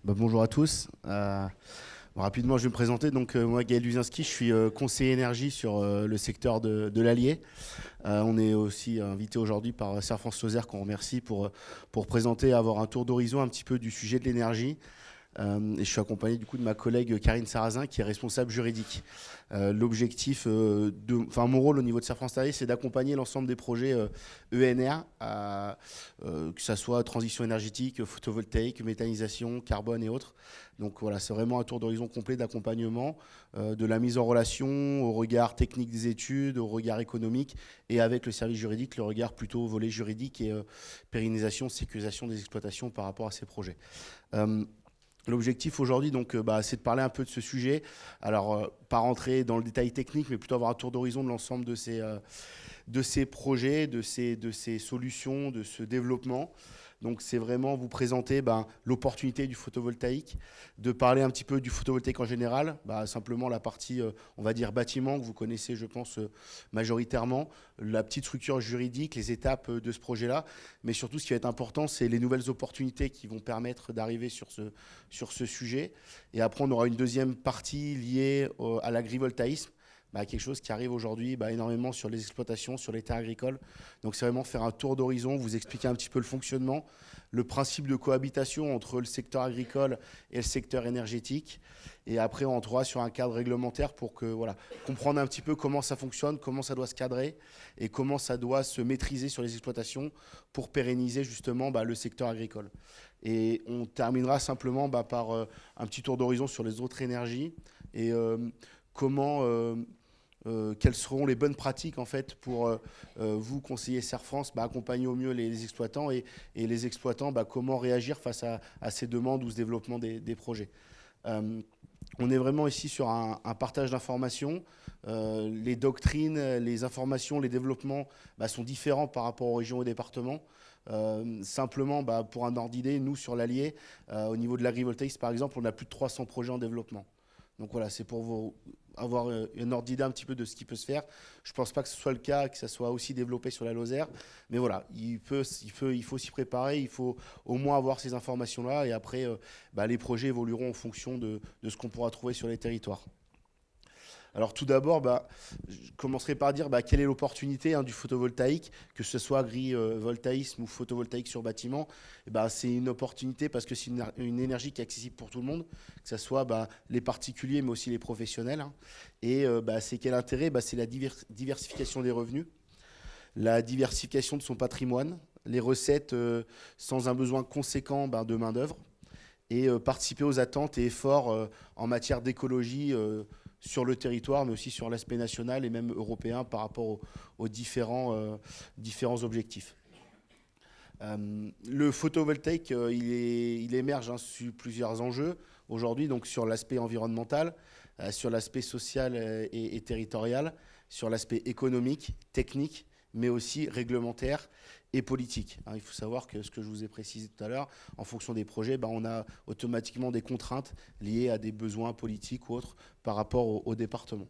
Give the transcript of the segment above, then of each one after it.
Bonjour à tous. Rapidement, je vais me présenter. Donc, moi, Gaël Luzinski, je suis conseiller énergie sur le secteur de l'Allier. On est aussi invité aujourd'hui par Serre-France Lozère, qu'on remercie pour présenter, avoir un tour d'horizon un petit peu du sujet de l'énergie. Et je suis accompagné du coup de ma collègue Karine Sarrazin, qui est responsable juridique. L'objectif, mon rôle au niveau de Serre-France Lozère, c'est d'accompagner l'ensemble des projets ENR, que ce soit transition énergétique, photovoltaïque, méthanisation, carbone et autres. Donc voilà, c'est vraiment un tour d'horizon complet d'accompagnement, de la mise en relation au regard technique des études, au regard économique, et avec le service juridique, le regard plutôt volet juridique et pérennisation, sécurisation des exploitations par rapport à ces projets. L'objectif aujourd'hui, donc, c'est de parler un peu de ce sujet. Alors, pas rentrer dans le détail technique, mais plutôt avoir un tour d'horizon de l'ensemble de ces projets, de ces solutions, de ce développement. Donc, c'est vraiment vous présenter l'opportunité du photovoltaïque, de parler un petit peu du photovoltaïque en général, simplement la partie, on va dire, bâtiment, que vous connaissez, je pense, majoritairement, la petite structure juridique, les étapes de ce projet-là. Mais surtout, ce qui va être important, c'est les nouvelles opportunités qui vont permettre d'arriver sur ce sujet. Et après, on aura une deuxième partie liée à l'agrivoltaïsme, quelque chose qui arrive aujourd'hui énormément sur les exploitations, sur les terres agricoles. Donc c'est vraiment faire un tour d'horizon, vous expliquer un petit peu le fonctionnement, le principe de cohabitation entre le secteur agricole et le secteur énergétique. Et après, on entrera sur un cadre réglementaire pour comprendre un petit peu comment ça fonctionne, comment ça doit se cadrer et comment ça doit se maîtriser sur les exploitations pour pérenniser justement le secteur agricole. Et on terminera simplement par un petit tour d'horizon sur les autres énergies et quelles seront les bonnes pratiques en fait pour vous, conseiller Serre-France, accompagner au mieux les exploitants et les exploitants, comment réagir face à ces demandes ou ce développement des projets. On est vraiment ici sur un partage d'informations. Les doctrines, les informations, les développements sont différents par rapport aux régions et aux départements. Simplement, pour un ordre d'idée, nous, sur l'Allier, au niveau de l'agrivoltaïsme, par exemple, on a plus de 300 projets en développement. Donc voilà, c'est pour avoir un ordre d'idée un petit peu de ce qui peut se faire. Je ne pense pas que ce soit le cas, que ça soit aussi développé sur la Lozère. Mais voilà, il faut s'y préparer, il faut au moins avoir ces informations-là. Et après, les projets évolueront en fonction de ce qu'on pourra trouver sur les territoires. Alors tout d'abord, je commencerai par dire quelle est l'opportunité du photovoltaïque, que ce soit agrivoltaïsme ou photovoltaïque sur bâtiment. C'est une opportunité parce que c'est une énergie qui est accessible pour tout le monde, que ce soit les particuliers mais aussi les professionnels. Et c'est quel intérêt? C'est la diversification des revenus, la diversification de son patrimoine, les recettes sans un besoin conséquent de main-d'œuvre et participer aux attentes et efforts en matière d'écologie sur le territoire, mais aussi sur l'aspect national et même européen par rapport aux différents objectifs. Le photovoltaïque, il émerge sur plusieurs enjeux aujourd'hui, donc sur l'aspect environnemental, sur l'aspect social et territorial, sur l'aspect économique, technique, mais aussi réglementaire et politique. Il faut savoir que ce que je vous ai précisé tout à l'heure, en fonction des projets, on a automatiquement des contraintes liées à des besoins politiques ou autres par rapport au département.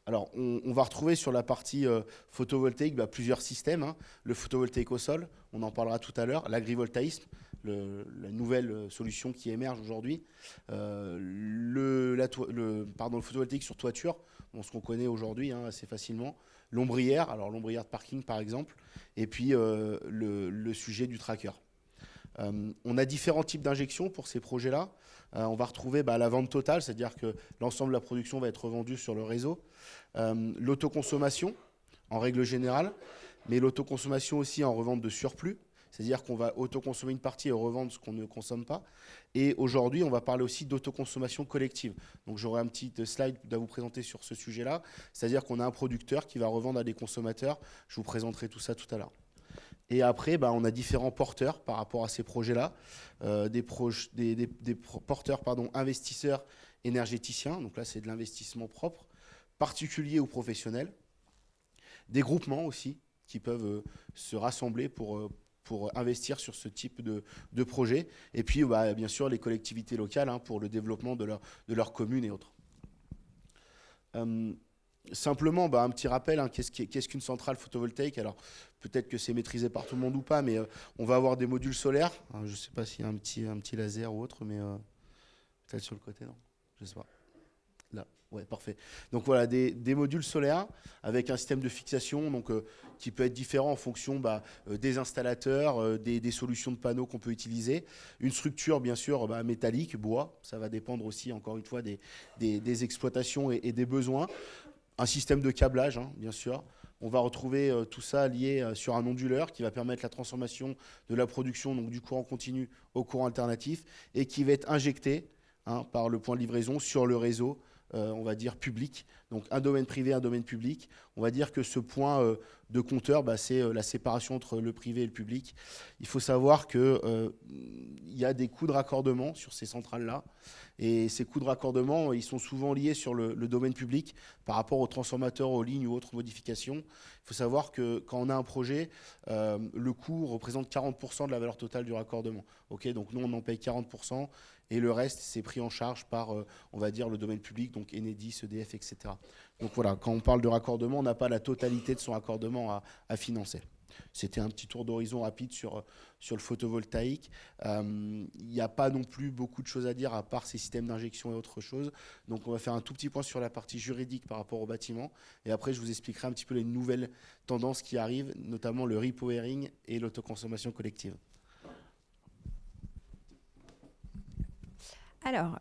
Alors, on va retrouver sur la partie photovoltaïque plusieurs systèmes. Le photovoltaïque au sol, on en parlera tout à l'heure, l'agrivoltaïsme, la nouvelle solution qui émerge aujourd'hui, le photovoltaïque sur toiture, ce qu'on connaît aujourd'hui assez facilement, l'ombrière, alors l'ombrière de parking par exemple, et puis le sujet du tracker. On a différents types d'injections pour ces projets-là. On va retrouver la vente totale, c'est-à-dire que l'ensemble de la production va être revendue sur le réseau. L'autoconsommation, en règle générale, mais l'autoconsommation aussi en revente de surplus, c'est-à-dire qu'on va autoconsommer une partie et revendre ce qu'on ne consomme pas. Et aujourd'hui, on va parler aussi d'autoconsommation collective. Donc j'aurai un petit slide à vous présenter sur ce sujet-là, c'est-à-dire qu'on a un producteur qui va revendre à des consommateurs. Je vous présenterai tout ça tout à l'heure. Et après, on a différents porteurs par rapport à ces projets-là, des porteurs investisseurs énergéticiens, donc là c'est de l'investissement propre, particuliers ou professionnels, des groupements aussi qui peuvent se rassembler pour investir sur ce type de projet, et puis bien sûr les collectivités locales pour le développement de leur commune et autres. Simplement, un petit rappel, qu'est-ce qu'une centrale photovoltaïque? Alors, peut-être que c'est maîtrisé par tout le monde ou pas, mais on va avoir des modules solaires. Alors, je ne sais pas s'il y a un petit laser ou autre, mais peut-être sur le côté, non? Je ne sais pas. Là, ouais, parfait. Donc voilà, des modules solaires avec un système de fixation donc, qui peut être différent en fonction des installateurs, des solutions de panneaux qu'on peut utiliser. Une structure, bien sûr, métallique, bois. Ça va dépendre aussi, encore une fois, des exploitations et des besoins. Un système de câblage, hein, bien sûr. On va retrouver tout ça lié sur un onduleur qui va permettre la transformation de la production donc du courant continu au courant alternatif et qui va être injecté par le point de livraison sur le réseau, on va dire public. Donc un domaine privé, un domaine public. On va dire que ce point de compteur, c'est la séparation entre le privé et le public. Il faut savoir qu'il y a des coûts de raccordement sur ces centrales-là. Et ces coûts de raccordement, ils sont souvent liés sur le domaine public par rapport aux transformateurs, aux lignes ou autres modifications. Il faut savoir que quand on a un projet, le coût représente 40% de la valeur totale du raccordement. Okay, donc nous, on en paye 40%. Et le reste, c'est pris en charge par, on va dire, le domaine public, donc Enedis, EDF, etc. Donc voilà, quand on parle de raccordement, on n'a pas la totalité de son raccordement à financer. C'était un petit tour d'horizon rapide sur le photovoltaïque. Il n'y a pas non plus beaucoup de choses à dire à part ces systèmes d'injection et autre chose. Donc on va faire un tout petit point sur la partie juridique par rapport au bâtiment. Et après, je vous expliquerai un petit peu les nouvelles tendances qui arrivent, notamment le repowering et l'autoconsommation collective. Alors,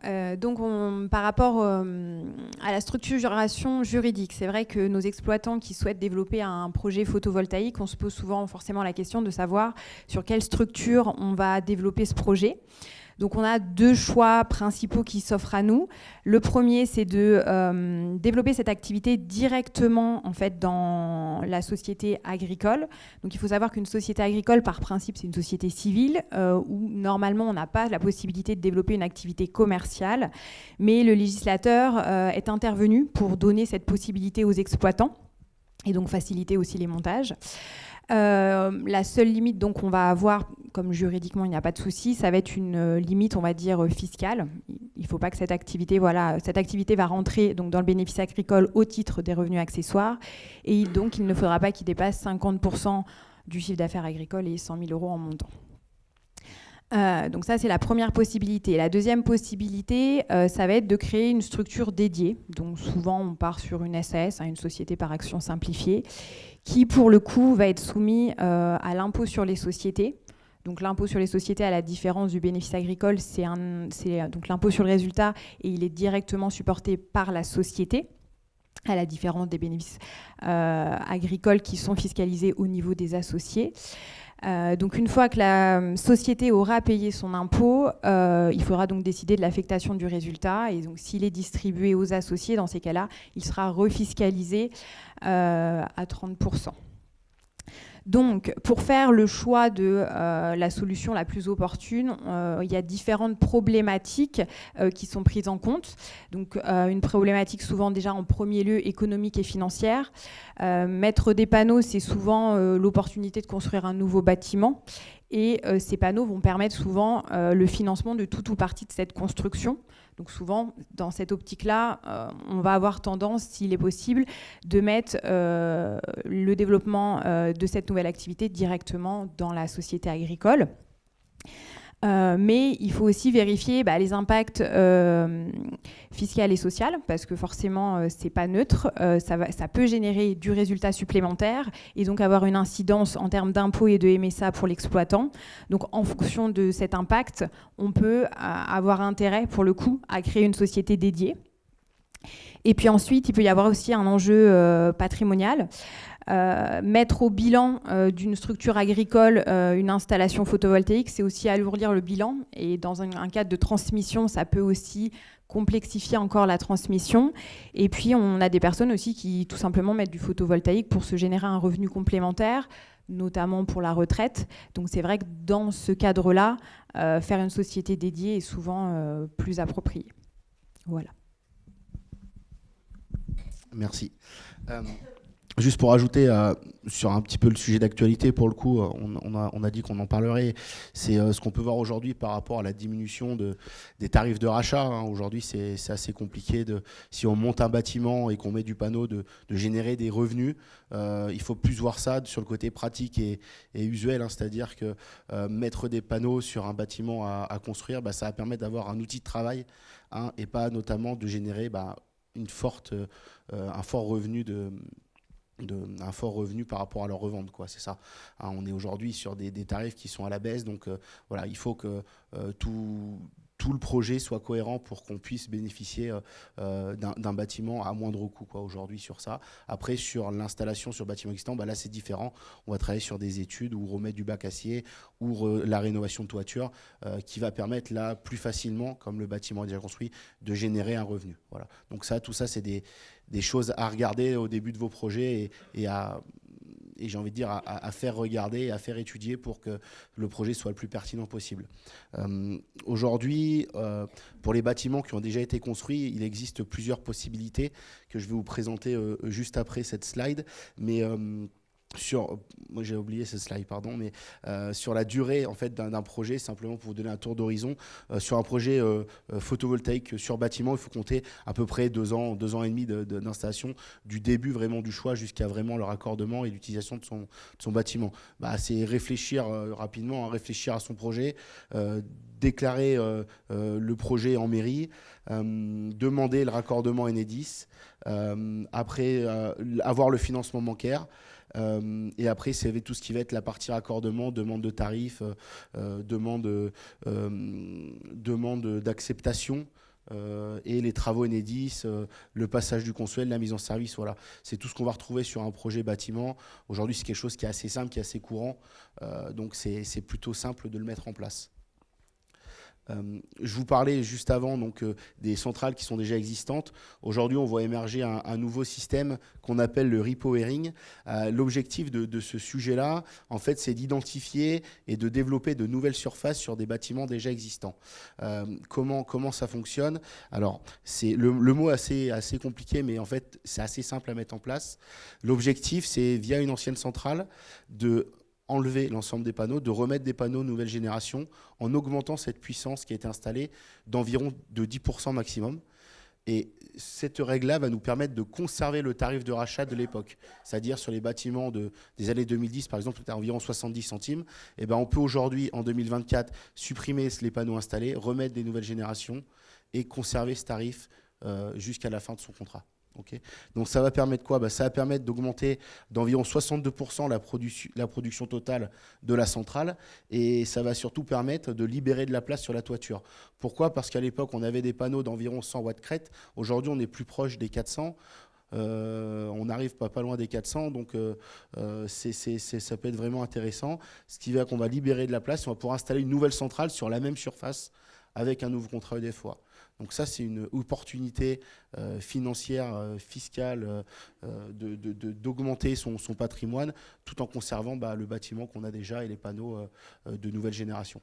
par rapport à la structuration juridique, c'est vrai que nos exploitants qui souhaitent développer un projet photovoltaïque, on se pose souvent forcément la question de savoir sur quelle structure on va développer ce projet. Donc on a deux choix principaux qui s'offrent à nous. Le premier, c'est de développer cette activité directement en fait, dans la société agricole. Donc il faut savoir qu'une société agricole, par principe, c'est une société civile où normalement on n'a pas la possibilité de développer une activité commerciale. Mais le législateur est intervenu pour donner cette possibilité aux exploitants et donc faciliter aussi les montages. La seule limite donc on va avoir, comme juridiquement il n'y a pas de souci, ça va être une limite on va dire fiscale. Il ne faut pas que cette activité va rentrer donc dans le bénéfice agricole au titre des revenus accessoires et donc il ne faudra pas qu'il dépasse 50% du chiffre d'affaires agricole et 100 000 € en montant. Donc ça, c'est la première possibilité. La deuxième possibilité, ça va être de créer une structure dédiée. Donc souvent, on part sur une SAS, une société par action simplifiée, qui, pour le coup, va être soumis à l'impôt sur les sociétés. Donc l'impôt sur les sociétés, à la différence du bénéfice agricole, c'est donc l'impôt sur le résultat et il est directement supporté par la société, à la différence des bénéfices agricoles qui sont fiscalisés au niveau des associés. Donc une fois que la société aura payé son impôt, il faudra donc décider de l'affectation du résultat et donc s'il est distribué aux associés, dans ces cas-là, il sera refiscalisé à 30%. Donc, pour faire le choix de la solution la plus opportune, il y a différentes problématiques qui sont prises en compte. Donc, une problématique souvent déjà en premier lieu économique et financière. Mettre des panneaux, c'est souvent l'opportunité de construire un nouveau bâtiment. Et ces panneaux vont permettre souvent le financement de tout ou partie de cette construction. Donc souvent, dans cette optique-là, on va avoir tendance, s'il est possible, de mettre le développement de cette nouvelle activité directement dans la société agricole. Mais il faut aussi vérifier les impacts fiscaux et sociaux, parce que forcément, c'est pas neutre. Ça peut générer du résultat supplémentaire et donc avoir une incidence en termes d'impôts et de MSA pour l'exploitant. Donc, en fonction de cet impact, on peut avoir intérêt, pour le coup, à créer une société dédiée. Et puis ensuite, il peut y avoir aussi un enjeu patrimonial. Mettre au bilan d'une structure agricole une installation photovoltaïque, c'est aussi alourdir le bilan. Et dans un cadre de transmission, ça peut aussi complexifier encore la transmission. Et puis, on a des personnes aussi qui tout simplement mettent du photovoltaïque pour se générer un revenu complémentaire, notamment pour la retraite. Donc, c'est vrai que dans ce cadre-là, faire une société dédiée est souvent plus approprié. Voilà. Merci. Juste pour ajouter sur un petit peu le sujet d'actualité, pour le coup, on a dit qu'on en parlerait. C'est ce qu'on peut voir aujourd'hui par rapport à la diminution des tarifs de rachat. Hein. Aujourd'hui, c'est assez compliqué. Si on monte un bâtiment et qu'on met du panneau, de générer des revenus. Il faut plus voir ça sur le côté pratique et usuel. Hein. C'est-à-dire que mettre des panneaux sur un bâtiment à construire, ça va permettre d'avoir un outil de travail, hein, et pas notamment de générer un fort revenu un fort revenu par rapport à leur revente, quoi. C'est ça. Hein, on est aujourd'hui sur des tarifs qui sont à la baisse, donc voilà, il faut que tout le projet soit cohérent pour qu'on puisse bénéficier d'un bâtiment à moindre coût, quoi, aujourd'hui sur ça. Après, sur l'installation sur bâtiment existant, là c'est différent. On va travailler sur des études ou remettre du bac acier ou la rénovation de toiture qui va permettre là plus facilement, comme le bâtiment est déjà construit, de générer un revenu. Voilà. Donc ça, tout ça, c'est des choses à regarder au début de vos projets et j'ai envie de dire à faire regarder, à faire étudier pour que le projet soit le plus pertinent possible. Aujourd'hui, pour les bâtiments qui ont déjà été construits, il existe plusieurs possibilités que je vais vous présenter juste après cette slide. Mais moi j'ai oublié ce slide, pardon, mais sur la durée en fait d'un projet, simplement pour vous donner un tour d'horizon, sur un projet photovoltaïque sur bâtiment, il faut compter à peu près 2 ans et demi d'installation, du début vraiment du choix jusqu'à vraiment le raccordement et l'utilisation de son bâtiment. C'est réfléchir rapidement, hein, réfléchir à son projet, déclarer le projet en mairie, demander le raccordement Enedis, après avoir le financement bancaire. Et après, c'est tout ce qui va être la partie raccordement, demande de tarifs, demande d'acceptation et les travaux Enedis, le passage du consuel, la mise en service. Voilà. C'est tout ce qu'on va retrouver sur un projet bâtiment. Aujourd'hui, c'est quelque chose qui est assez simple, qui est assez courant. Donc, c'est plutôt simple de le mettre en place. Je vous parlais juste avant des centrales qui sont déjà existantes. Aujourd'hui, on voit émerger un nouveau système qu'on appelle le repowering. L'objectif de ce sujet-là, en fait, c'est d'identifier et de développer de nouvelles surfaces sur des bâtiments déjà existants. Comment ça fonctionne? Alors, c'est le mot assez compliqué, mais en fait, c'est assez simple à mettre en place. L'objectif, c'est via une ancienne centrale de enlever l'ensemble des panneaux, de remettre des panneaux nouvelle génération en augmentant cette puissance qui a été installée d'environ de 10% maximum. Et cette règle-là va nous permettre de conserver le tarif de rachat de l'époque. C'est-à-dire sur les bâtiments des années 2010, par exemple, c'était environ 70 centimes. Et on peut aujourd'hui, en 2024, supprimer les panneaux installés, remettre des nouvelles générations et conserver ce tarif jusqu'à la fin de son contrat. Okay. Donc ça va permettre quoi? Ça va permettre d'augmenter d'environ 62% la production totale de la centrale, et ça va surtout permettre de libérer de la place sur la toiture. Pourquoi? Parce qu'à l'époque, on avait des panneaux d'environ 100 watts crête. Aujourd'hui, on est plus proche des 400. On n'arrive pas loin des 400, donc ça peut être vraiment intéressant. Ce qui fait qu'on va libérer de la place, on va pouvoir installer une nouvelle centrale sur la même surface avec un nouveau contrat EDF. Donc ça, c'est une opportunité financière, fiscale, d'augmenter son patrimoine tout en conservant le bâtiment qu'on a déjà et les panneaux de nouvelle génération.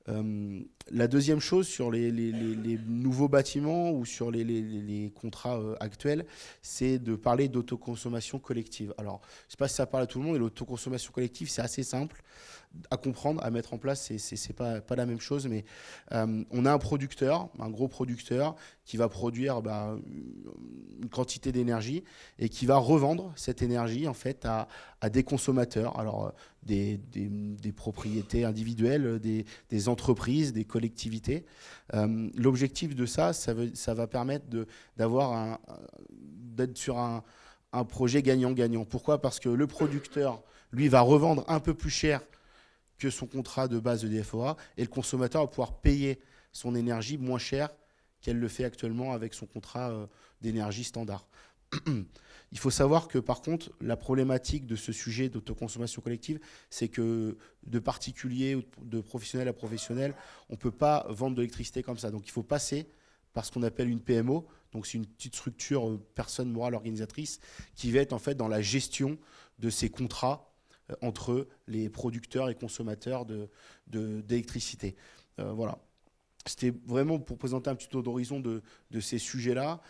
La deuxième chose sur les nouveaux bâtiments ou sur les contrats actuels, c'est de parler d'autoconsommation collective. Alors, je ne sais pas si ça parle à tout le monde, et l'autoconsommation collective, c'est assez simple à comprendre, à mettre en place. C'est pas la même chose, mais on a un producteur, un gros producteur, qui va produire une quantité d'énergie et qui va revendre cette énergie en fait à des consommateurs. Alors des propriétés individuelles, des entreprises, des collectivités. L'objectif de ça va permettre d'être sur un projet gagnant-gagnant. Pourquoi? Parce que le producteur, lui, va revendre un peu plus cher que son contrat de base de DFOA, et le consommateur va pouvoir payer son énergie moins cher qu'elle le fait actuellement avec son contrat d'énergie standard. Il faut savoir que par contre, la problématique de ce sujet d'autoconsommation collective, c'est que de particulier ou de professionnel à professionnel, on ne peut pas vendre de l'électricité comme ça. Donc il faut passer par ce qu'on appelle une PMO. Donc c'est une petite structure, personne morale organisatrice, qui va être en fait dans la gestion de ces contrats entre les producteurs et consommateurs d'électricité. Voilà. C'était vraiment pour présenter un petit tour d'horizon de ces sujets-là.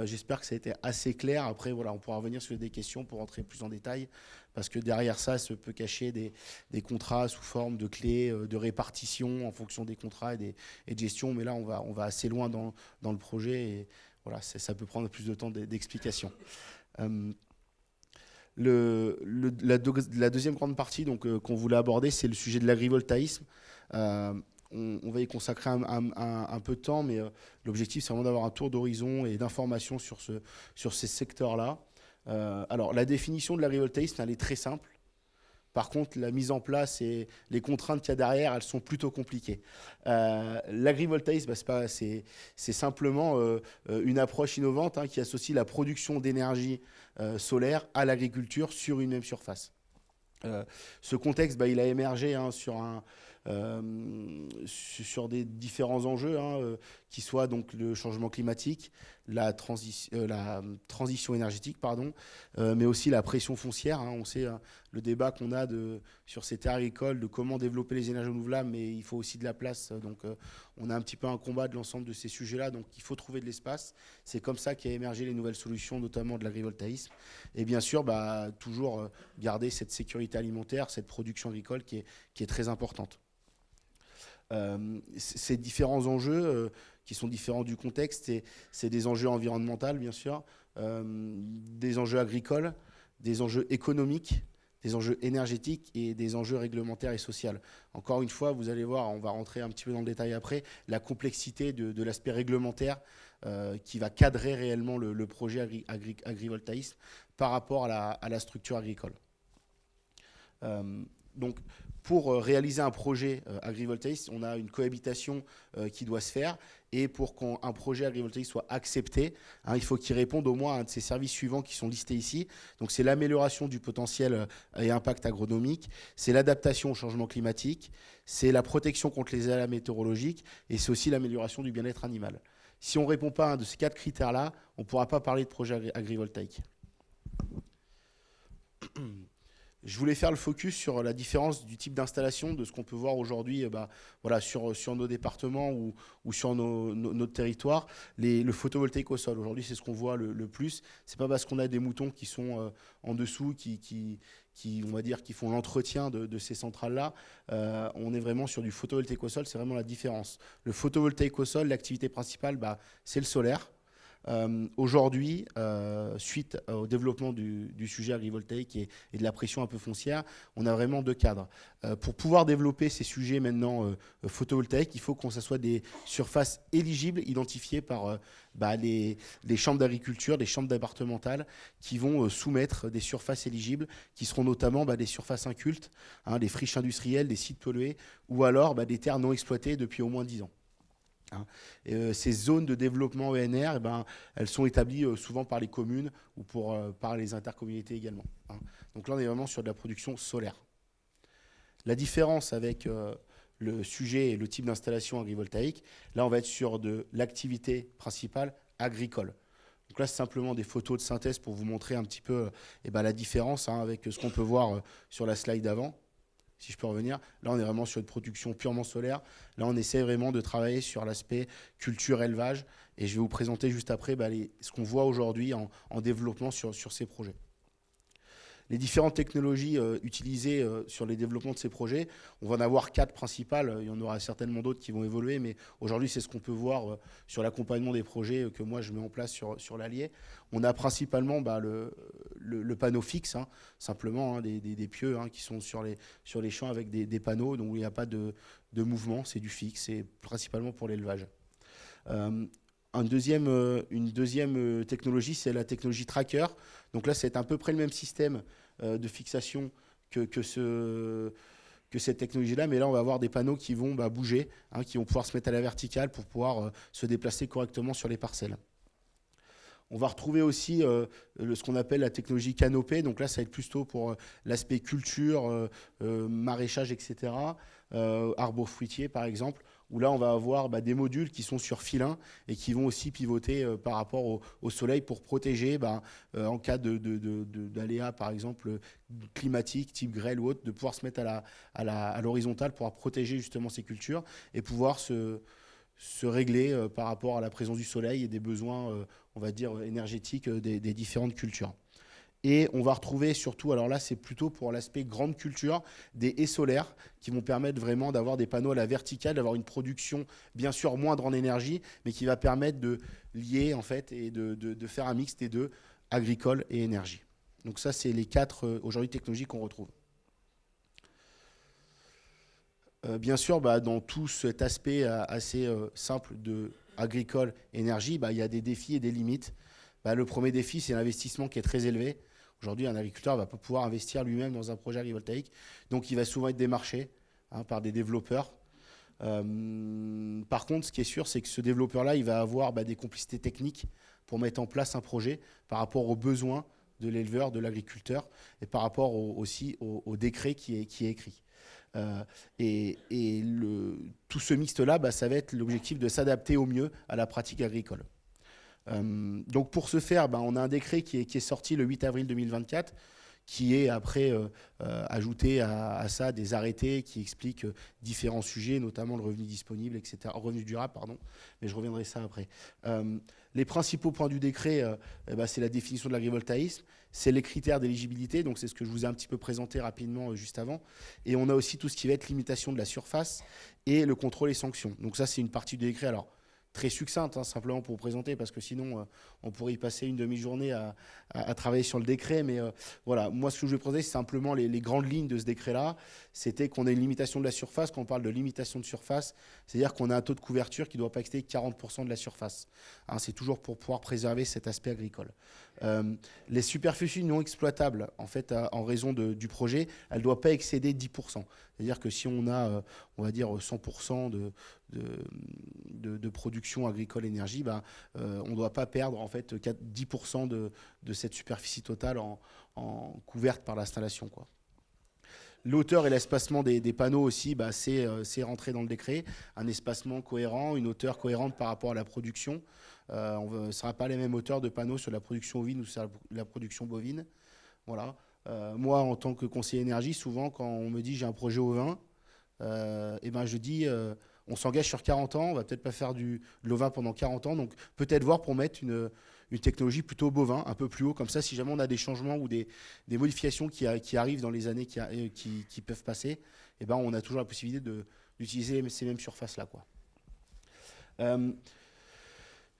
J'espère que ça a été assez clair. Après, voilà, on pourra revenir sur des questions pour rentrer plus en détail, parce que derrière ça se peut cacher des contrats sous forme de clés, de répartition en fonction des contrats et de gestion. Mais là, on va assez loin dans le projet et voilà, ça peut prendre plus de temps d'explication. La deuxième grande partie qu'on voulait aborder, c'est le sujet de l'agrivoltaïsme. On va y consacrer un peu de temps, mais l'objectif, c'est vraiment d'avoir un tour d'horizon et d'informations sur ces secteurs-là. Alors, la définition de l'agrivoltaïsme, elle est très simple. Par contre, la mise en place et les contraintes qu'il y a derrière, elles sont plutôt compliquées. L'agrivoltaïsme, c'est simplement une approche innovante qui associe la production d'énergie solaire à l'agriculture sur une même surface. Ce contexte, il a émergé sur des différents enjeux, qui soient donc le changement climatique, la transition énergétique, mais aussi la pression foncière. On sait le débat qu'on a sur ces terres agricoles, de comment développer les énergies renouvelables, mais il faut aussi de la place. Donc on a un petit peu un combat de l'ensemble de ces sujets-là, donc il faut trouver de l'espace. C'est comme ça qu'ont émergé les nouvelles solutions, notamment de l'agrivoltaïsme. Et bien sûr, toujours garder cette sécurité alimentaire, cette production agricole qui est très importante. Ces différents enjeux qui sont différents du contexte, c'est des enjeux environnementaux, bien sûr, des enjeux agricoles, des enjeux économiques, des enjeux énergétiques et des enjeux réglementaires et sociaux. Encore une fois, vous allez voir, on va rentrer un petit peu dans le détail après, la complexité de l'aspect réglementaire qui va cadrer réellement le projet agrivoltaïsme par rapport à la structure agricole. Donc, pour réaliser un projet agrivoltaïste, on a une cohabitation qui doit se faire. Et pour qu'un projet agrivoltaïste soit accepté, il faut qu'il réponde au moins à un de ces services suivants qui sont listés ici. Donc, c'est l'amélioration du potentiel et impact agronomique, c'est l'adaptation au changement climatique, c'est la protection contre les aléas météorologiques et c'est aussi l'amélioration du bien-être animal. Si on ne répond pas à un de ces 4 critères-là, on ne pourra pas parler de projet agrivoltaïque. Je voulais faire le focus sur la différence du type d'installation, de ce qu'on peut voir aujourd'hui sur nos départements ou sur notre territoire. Le photovoltaïque au sol, aujourd'hui, c'est ce qu'on voit le plus. Ce n'est pas parce qu'on a des moutons qui sont en dessous, qui on va dire, qui font l'entretien de ces centrales-là. On est vraiment sur du photovoltaïque au sol, c'est vraiment la différence. Le photovoltaïque au sol, l'activité principale, c'est le solaire. Aujourd'hui, suite au développement du sujet agrivoltaïque et de la pression un peu foncière, on a vraiment 2 cadres. Pour pouvoir développer ces sujets maintenant photovoltaïques, il faut qu'on s'assoie des surfaces éligibles identifiées par les chambres d'agriculture, des chambres départementales qui vont soumettre des surfaces éligibles qui seront notamment des surfaces incultes, des friches industrielles, des sites pollués ou alors des terres non exploitées depuis au moins 10 ans. Ces zones de développement ENR, elles sont établies souvent par les communes ou par les intercommunalités également. Donc là, on est vraiment sur de la production solaire. La différence avec le sujet et le type d'installation agrivoltaïque, là, on va être sur de l'activité principale agricole. Donc là, c'est simplement des photos de synthèse pour vous montrer un petit peu la différence avec ce qu'on peut voir sur la slide d'avant. Si je peux revenir, là on est vraiment sur une production purement solaire. Là on essaie vraiment de travailler sur l'aspect culture-élevage et je vais vous présenter juste après ce qu'on voit aujourd'hui en développement sur ces projets. Les différentes technologies utilisées sur les développements de ces projets, on va en avoir 4 principales, il y en aura certainement d'autres qui vont évoluer, mais aujourd'hui c'est ce qu'on peut voir sur l'accompagnement des projets que moi je mets en place sur l'Allier. On a principalement le panneau fixe, simplement des pieux qui sont sur les champs avec des panneaux, donc il n'y a pas de mouvement, c'est du fixe, c'est principalement pour l'élevage. Une deuxième technologie, c'est la technologie tracker. Donc là, c'est à peu près le même système de fixation que cette technologie-là, mais là, on va avoir des panneaux qui vont bouger, qui vont pouvoir se mettre à la verticale pour pouvoir se déplacer correctement sur les parcelles. On va retrouver aussi ce qu'on appelle la technologie canopée. Donc là, ça va être plutôt pour l'aspect culture, maraîchage, etc. Arbres fruitiers, par exemple, où là, on va avoir des modules qui sont sur filin et qui vont aussi pivoter par rapport au soleil pour protéger, en cas d'aléas, par exemple, climatiques, type grêle ou autre, de pouvoir se mettre à l'horizontale pour pouvoir protéger justement ces cultures et pouvoir se se régler par rapport à la présence du soleil et des besoins, on va dire, énergétiques des différentes cultures. Et on va retrouver surtout, alors là c'est plutôt pour l'aspect grande culture, des haies solaires qui vont permettre vraiment d'avoir des panneaux à la verticale, d'avoir une production bien sûr moindre en énergie, mais qui va permettre de lier en fait et de faire un mix des deux, agricole et énergie. Donc ça c'est les 4 aujourd'hui technologies qu'on retrouve. Bien sûr, dans tout cet aspect assez simple de agricole, énergie, il y a des défis et des limites. Le premier défi, c'est l'investissement qui est très élevé. Aujourd'hui, un agriculteur ne va pas pouvoir investir lui-même dans un projet agrivoltaïque. Donc, il va souvent être démarché par des développeurs. Par contre, ce qui est sûr, c'est que ce développeur-là, il va avoir des complicités techniques pour mettre en place un projet par rapport aux besoins de l'éleveur, de l'agriculteur, et par rapport aussi au décret qui est écrit. Tout ce mixte-là, ça va être l'objectif de s'adapter au mieux à la pratique agricole. Donc pour ce faire, on a un décret qui est sorti le 8 avril 2024, qui est après ajouté à ça des arrêtés qui expliquent différents sujets, notamment le revenu disponible, etc. Revenu durable, pardon, mais je reviendrai ça après. Les principaux points du décret, c'est la définition de l'agrivoltaïsme, c'est les critères d'éligibilité, donc c'est ce que je vous ai un petit peu présenté rapidement juste avant, et on a aussi tout ce qui va être limitation de la surface et le contrôle et sanctions. Donc ça, c'est une partie du décret. Alors, très succincte, simplement pour vous présenter, parce que sinon, on pourrait y passer une demi-journée à travailler sur le décret. Mais voilà, moi, ce que je vais présenter, c'est simplement les grandes lignes de ce décret-là. C'était qu'on a une limitation de la surface. Quand on parle de limitation de surface, c'est-à-dire qu'on a un taux de couverture qui ne doit pas excéder 40% de la surface. C'est toujours pour pouvoir préserver cet aspect agricole. Les superficies non exploitables, en fait, en raison du projet, elles ne doivent pas excéder 10%. C'est-à-dire que si on a, on va dire, 100% de production agricole énergie, on ne doit pas perdre en fait 10% de cette superficie totale en couverte par l'installation, quoi. L'hauteur et l'espacement des panneaux aussi, c'est rentré dans le décret. Un espacement cohérent, une hauteur cohérente par rapport à la production. Ce ne sera pas les mêmes hauteurs de panneaux sur la production ovine ou sur la production bovine. Voilà. Moi, en tant que conseiller énergie, souvent, quand on me dit j'ai un projet ovin, je dis on s'engage sur 40 ans, on va peut-être pas faire de l'ovin pendant 40 ans, donc peut-être voir pour mettre une technologie plutôt bovin, un peu plus haut, comme ça, si jamais on a des changements ou des modifications qui arrivent dans les années qui peuvent passer, on a toujours la possibilité d'utiliser ces mêmes surfaces-là, quoi.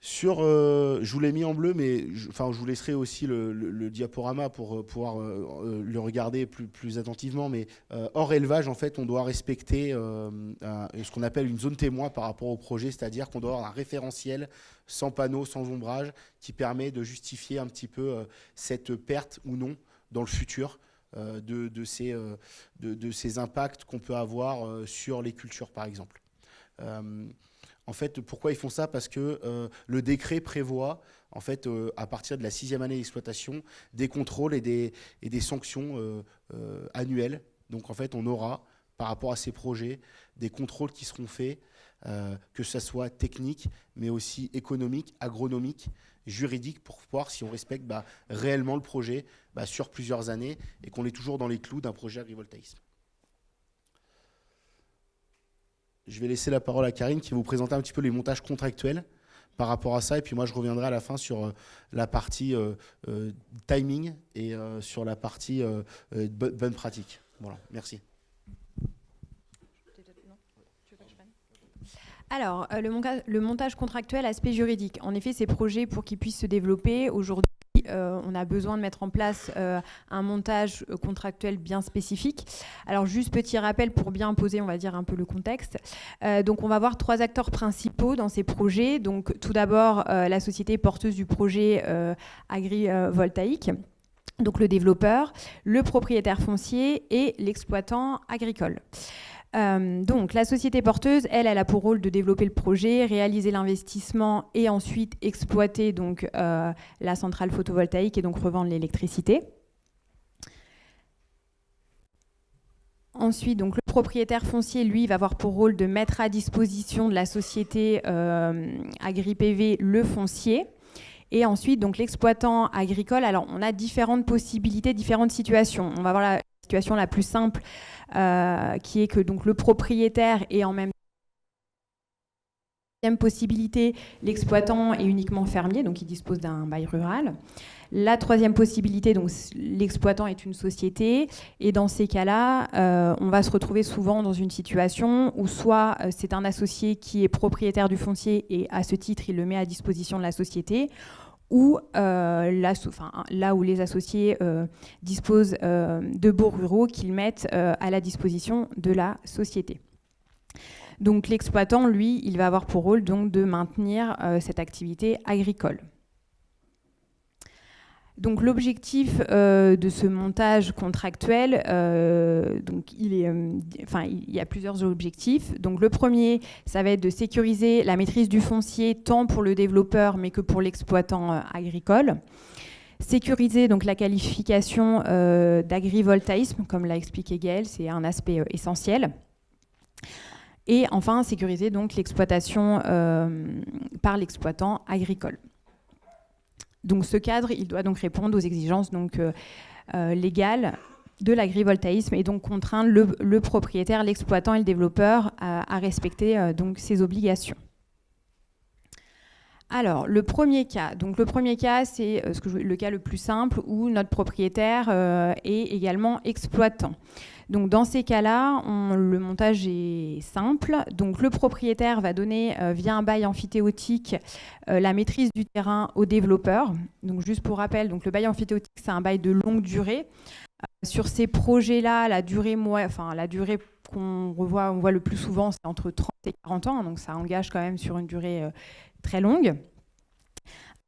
Je vous l'ai mis en bleu, mais je vous laisserai aussi le diaporama pour pouvoir le regarder plus attentivement. Mais hors élevage, en fait, on doit respecter ce qu'on appelle une zone témoin par rapport au projet, c'est-à-dire qu'on doit avoir un référentiel sans panneau, sans ombrage, qui permet de justifier un petit peu cette perte ou non dans le futur de ces impacts qu'on peut avoir sur les cultures, par exemple. En fait, pourquoi ils font ça? Parce que le décret prévoit, en fait, à partir de la 6e année d'exploitation, des contrôles et des sanctions annuelles. Donc, en fait, on aura, par rapport à ces projets, des contrôles qui seront faits, que ce soit technique, mais aussi économique, agronomique, juridique, pour voir si on respecte réellement le projet sur plusieurs années et qu'on est toujours dans les clous d'un projet agrivoltaïsme. Je vais laisser la parole à Karine qui va vous présenter un petit peu les montages contractuels par rapport à ça. Et puis moi, je reviendrai à la fin sur la partie timing et sur la partie bonne pratique. Voilà, merci. Alors, le montage contractuel, aspect juridique. En effet, ces projets, pour qu'ils puissent se développer, aujourd'hui, on a besoin de mettre en place un montage contractuel bien spécifique. Alors, juste petit rappel pour bien poser, on va dire, un peu le contexte. Donc, on va avoir 3 acteurs principaux dans ces projets. Donc, tout d'abord, la société porteuse du projet agrivoltaïque. Donc, le développeur, le propriétaire foncier et l'exploitant agricole. Donc, la société porteuse, elle a pour rôle de développer le projet, réaliser l'investissement et ensuite exploiter donc, la centrale photovoltaïque et donc revendre l'électricité. Ensuite, donc, le propriétaire foncier, lui, va avoir pour rôle de mettre à disposition de la société AgriPV le foncier. Et ensuite, donc, l'exploitant agricole, alors on a différentes possibilités, différentes situations. On va voir la situation la plus simple, qui est que donc, le propriétaire est en même Deuxième possibilité, l'exploitant est uniquement fermier, donc il dispose d'un bail rural. La troisième possibilité, donc l'exploitant est une société, et dans ces cas-là, on va se retrouver souvent dans une situation où soit c'est un associé qui est propriétaire du foncier et à ce titre il le met à disposition de la société, ou là où les associés disposent de baux ruraux qu'ils mettent à la disposition de la société. Donc l'exploitant, lui, il va avoir pour rôle donc, de maintenir cette activité agricole. Donc l'objectif de ce montage contractuel, donc il y a plusieurs objectifs. Donc le premier, ça va être de sécuriser la maîtrise du foncier tant pour le développeur mais que pour l'exploitant agricole. Sécuriser donc la qualification d'agrivoltaïsme, comme l'a expliqué Gaëlle, c'est un aspect essentiel. Et enfin, sécuriser donc l'exploitation par l'exploitant agricole. Donc ce cadre, il doit donc répondre aux exigences donc, légales de l'agrivoltaïsme et donc contraindre le propriétaire, l'exploitant et le développeur à respecter donc ces obligations. Alors, le premier cas, c'est le cas le plus simple où notre propriétaire est également exploitant. Donc, dans ces cas-là, le montage est simple. Donc, le propriétaire va donner, via un bail emphytéotique, la maîtrise du terrain au développeur. Donc, juste pour rappel, donc, le bail emphytéotique, c'est un bail de longue durée. Sur ces projets-là, la durée qu'on voit le plus souvent, c'est entre 30 et 40 ans. Donc, ça engage quand même sur une durée très longue.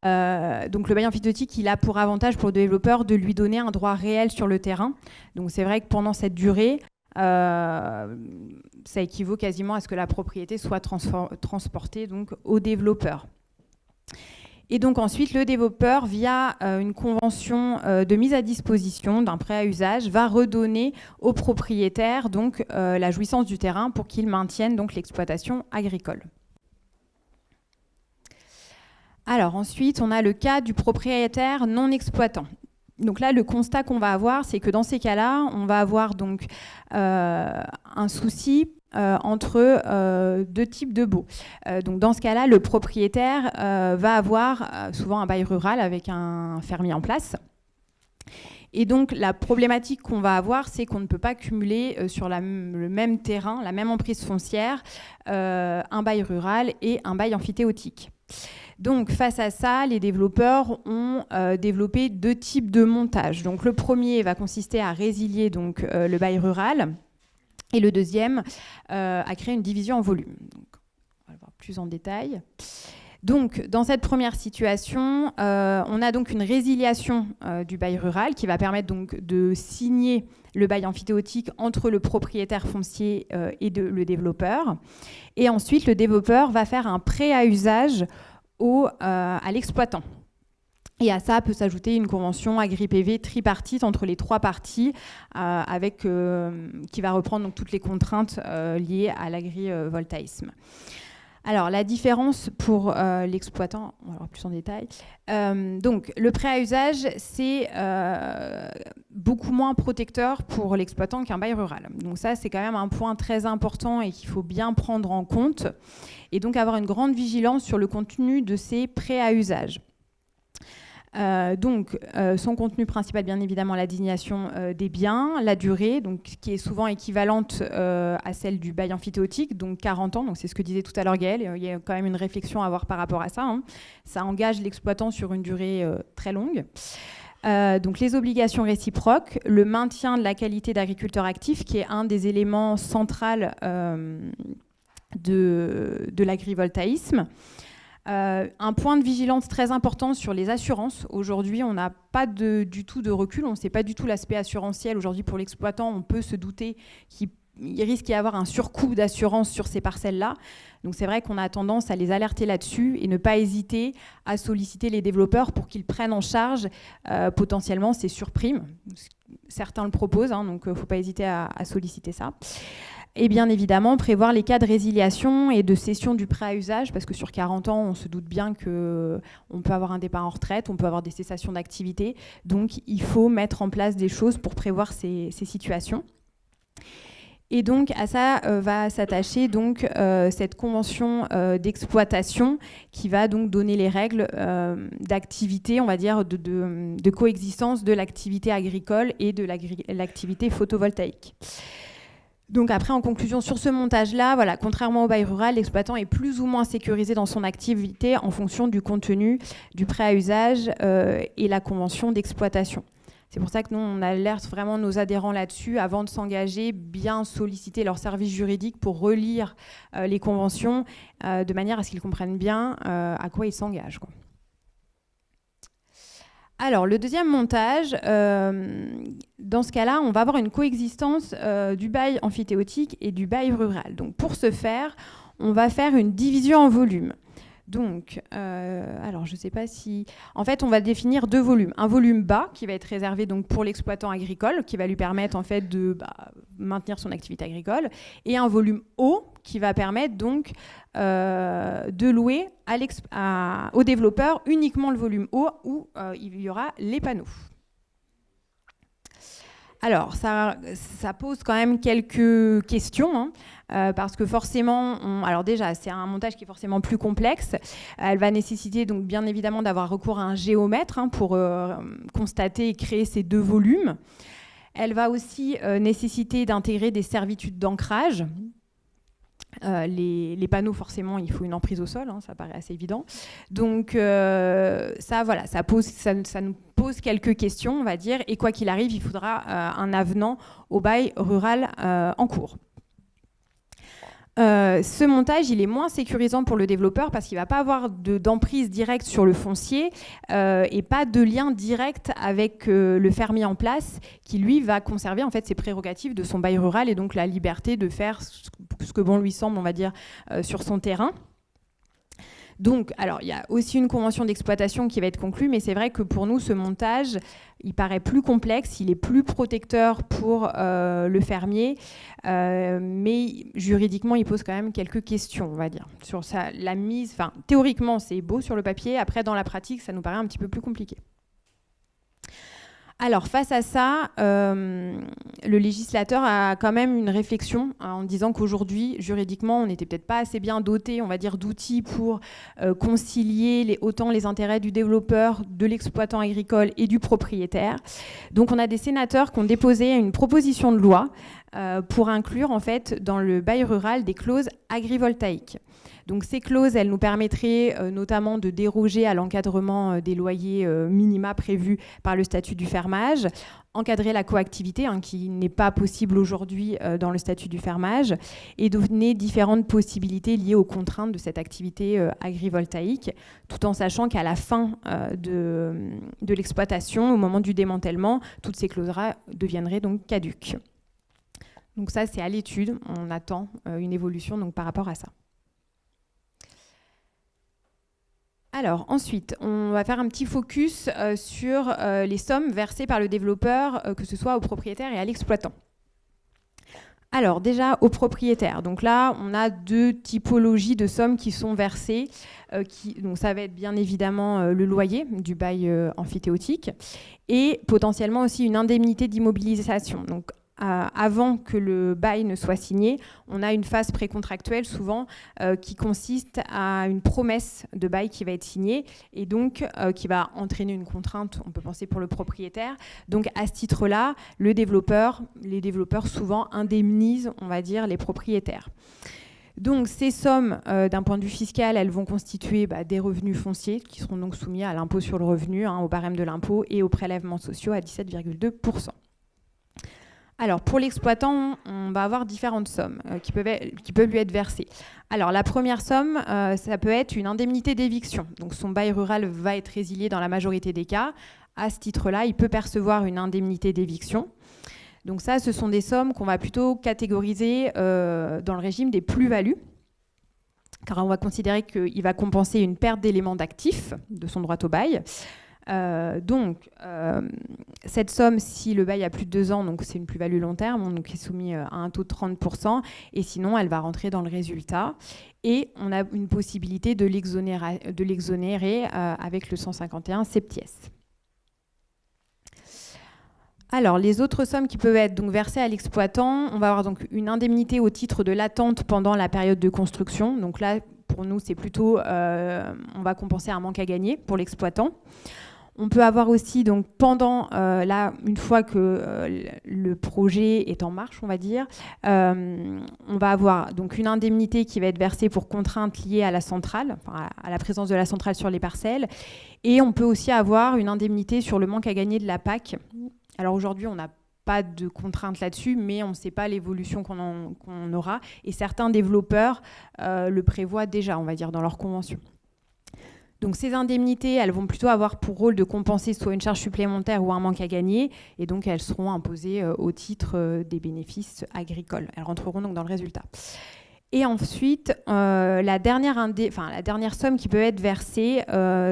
Donc le bail emphytéotique, il a pour avantage pour le développeur de lui donner un droit réel sur le terrain. Donc c'est vrai que pendant cette durée, ça équivaut quasiment à ce que la propriété soit transportée donc, au développeur. Et donc ensuite, le développeur, via une convention de mise à disposition d'un prêt à usage, va redonner au propriétaire donc, la jouissance du terrain pour qu'il maintienne donc, l'exploitation agricole. Alors ensuite, on a le cas du propriétaire non exploitant. Donc là, le constat qu'on va avoir, c'est que dans ces cas-là, on va avoir donc un souci entre deux types de baux. Donc dans ce cas-là, le propriétaire va avoir souvent un bail rural avec un fermier en place. Et donc la problématique qu'on va avoir, c'est qu'on ne peut pas cumuler sur le même terrain, la même emprise foncière, un bail rural et un bail emphytéotique. Donc, face à ça, les développeurs ont développé deux types de montage. Donc, le premier va consister à résilier donc, le bail rural et le deuxième à créer une division en volume. Donc, on va le voir plus en détail. Donc, dans cette première situation, on a donc une résiliation du bail rural qui va permettre donc de signer le bail emphytéotique entre le propriétaire foncier et le développeur. Et ensuite, le développeur va faire un prêt à usage à l'exploitant. Et à ça peut s'ajouter une convention agri-PV tripartite entre les trois parties qui va reprendre donc, toutes les contraintes liées à l'agrivoltaïsme. Alors, la différence pour l'exploitant, on va voir plus en détail. Donc, le prêt à usage, c'est beaucoup moins protecteur pour l'exploitant qu'un bail rural. Donc ça, c'est quand même un point très important et qu'il faut bien prendre en compte. Et donc, avoir une grande vigilance sur le contenu de ces prêts à usage. Son contenu principal, bien évidemment, la désignation des biens, la durée, donc, qui est souvent équivalente à celle du bail emphytéotique, donc 40 ans, donc c'est ce que disait tout à l'heure Gaëlle, il y a quand même une réflexion à avoir par rapport à ça. Hein. Ça engage l'exploitant sur une durée très longue. Donc les obligations réciproques, le maintien de la qualité d'agriculteur actif, qui est un des éléments centraux de l'agrivoltaïsme. Un point de vigilance très important sur les assurances. Aujourd'hui, on n'a pas du tout de recul, on ne sait pas du tout l'aspect assurantiel. Aujourd'hui, pour l'exploitant, on peut se douter qu'il risque d'y avoir un surcoût d'assurance sur ces parcelles-là. Donc c'est vrai qu'on a tendance à les alerter là-dessus et ne pas hésiter à solliciter les développeurs pour qu'ils prennent en charge potentiellement ces surprimes. Certains le proposent, hein, donc il ne faut pas hésiter à solliciter ça. Et bien évidemment, prévoir les cas de résiliation et de cession du prêt à usage, parce que sur 40 ans, on se doute bien qu'on peut avoir un départ en retraite, on peut avoir des cessations d'activité. Donc, il faut mettre en place des choses pour prévoir ces situations. Et donc à ça va s'attacher donc cette convention d'exploitation qui va donc donner les règles d'activité, on va dire de coexistence de l'activité agricole et de l'activité photovoltaïque. Donc après, en conclusion, sur ce montage-là, voilà, contrairement au bail rural, l'exploitant est plus ou moins sécurisé dans son activité en fonction du contenu du prêt à usage et la convention d'exploitation. C'est pour ça que nous, on alerte vraiment nos adhérents là-dessus, avant de s'engager, bien solliciter leur service juridique pour relire les conventions de manière à ce qu'ils comprennent bien à quoi ils s'engagent, quoi. Alors, le deuxième montage, dans ce cas-là, on va avoir une coexistence du bail amphithéotique et du bail rural. Donc, pour ce faire, on va faire une division en volumes. Donc, alors je ne sais pas si... En fait, on va définir 2 volumes. Un volume bas, qui va être réservé donc, pour l'exploitant agricole, qui va lui permettre en fait, de maintenir son activité agricole, et un volume haut, qui va permettre donc de louer aux développeurs uniquement le volume haut, où il y aura les panneaux. Alors, ça pose quand même quelques questions, hein. Parce que forcément, alors déjà, c'est un montage qui est forcément plus complexe. Elle va nécessiter donc bien évidemment d'avoir recours à un géomètre pour constater et créer ces 2 volumes. Elle va aussi nécessiter d'intégrer des servitudes d'ancrage. Les panneaux, forcément, il faut une emprise au sol, hein, ça paraît assez évident. Donc ça nous pose quelques questions, on va dire, et quoi qu'il arrive, il faudra un avenant au bail rural en cours. Ce montage, il est moins sécurisant pour le développeur parce qu'il ne va pas avoir d'emprise directe sur le foncier et pas de lien direct avec le fermier en place qui, lui, va conserver en fait, ses prérogatives de son bail rural et donc la liberté de faire ce que bon lui semble, on va dire, sur son terrain. Donc, alors, il y a aussi une convention d'exploitation qui va être conclue, mais c'est vrai que pour nous, ce montage, il paraît plus complexe, il est plus protecteur pour le fermier, mais juridiquement, il pose quand même quelques questions, on va dire, sur la mise. Enfin, théoriquement, c'est beau sur le papier, après, dans la pratique, ça nous paraît un petit peu plus compliqué. Alors, face à ça, le législateur a quand même une réflexion en disant qu'aujourd'hui, juridiquement, on n'était peut-être pas assez bien doté, on va dire, d'outils pour concilier autant les intérêts du développeur, de l'exploitant agricole et du propriétaire. Donc, on a des sénateurs qui ont déposé une proposition de loi pour inclure, en fait, dans le bail rural des clauses agrivoltaïques. Donc ces clauses, elles nous permettraient notamment de déroger à l'encadrement des loyers minima prévus par le statut du fermage, encadrer la coactivité, qui n'est pas possible aujourd'hui dans le statut du fermage, et donner différentes possibilités liées aux contraintes de cette activité agrivoltaïque, tout en sachant qu'à la fin de l'exploitation, au moment du démantèlement, toutes ces clauses-là deviendraient donc caduques. Donc ça, c'est à l'étude. On attend une évolution donc, par rapport à ça. Alors ensuite, on va faire un petit focus sur les sommes versées par le développeur, que ce soit au propriétaire et à l'exploitant. Alors déjà au propriétaire, donc là on a 2 typologies de sommes qui sont versées, donc ça va être bien évidemment le loyer du bail amphithéotique et potentiellement aussi une indemnité d'immobilisation. Donc avant que le bail ne soit signé, on a une phase précontractuelle souvent qui consiste à une promesse de bail qui va être signée et donc qui va entraîner une contrainte, on peut penser pour le propriétaire. Donc à ce titre-là, les développeurs souvent indemnisent, on va dire, les propriétaires. Donc ces sommes, d'un point de vue fiscal, elles vont constituer des revenus fonciers qui seront donc soumis à l'impôt sur le revenu, au barème de l'impôt et aux prélèvements sociaux à 17,2%. Alors, pour l'exploitant, on va avoir différentes sommes qui peuvent lui être versées. Alors, la première somme, ça peut être une indemnité d'éviction. Donc, son bail rural va être résilié dans la majorité des cas. À ce titre-là, il peut percevoir une indemnité d'éviction. Donc ça, ce sont des sommes qu'on va plutôt catégoriser dans le régime des plus-values, car on va considérer qu'il va compenser une perte d'éléments d'actifs de son droit au bail. Donc, cette somme, si le bail a plus de 2 ans, donc c'est une plus-value long terme, donc est soumis à un taux de 30%, et sinon, elle va rentrer dans le résultat. Et on a une possibilité de l'exonérer avec le 151 septies. Alors, les autres sommes qui peuvent être donc versées à l'exploitant, on va avoir donc une indemnité au titre de l'attente pendant la période de construction. Donc là, pour nous, c'est plutôt, on va compenser un manque à gagner pour l'exploitant. On peut avoir aussi, donc pendant, là, une fois que le projet est en marche, on va dire, on va avoir donc une indemnité qui va être versée pour contraintes liées à la centrale, enfin, à la présence de la centrale sur les parcelles. Et on peut aussi avoir une indemnité sur le manque à gagner de la PAC. Alors aujourd'hui, on n'a pas de contraintes là-dessus, mais on ne sait pas l'évolution qu'on aura. Et certains développeurs le prévoient déjà, on va dire, dans leur convention. Donc ces indemnités, elles vont plutôt avoir pour rôle de compenser soit une charge supplémentaire ou un manque à gagner, et donc elles seront imposées au titre des bénéfices agricoles. Elles rentreront donc dans le résultat. Et ensuite, la dernière somme qui peut être versée,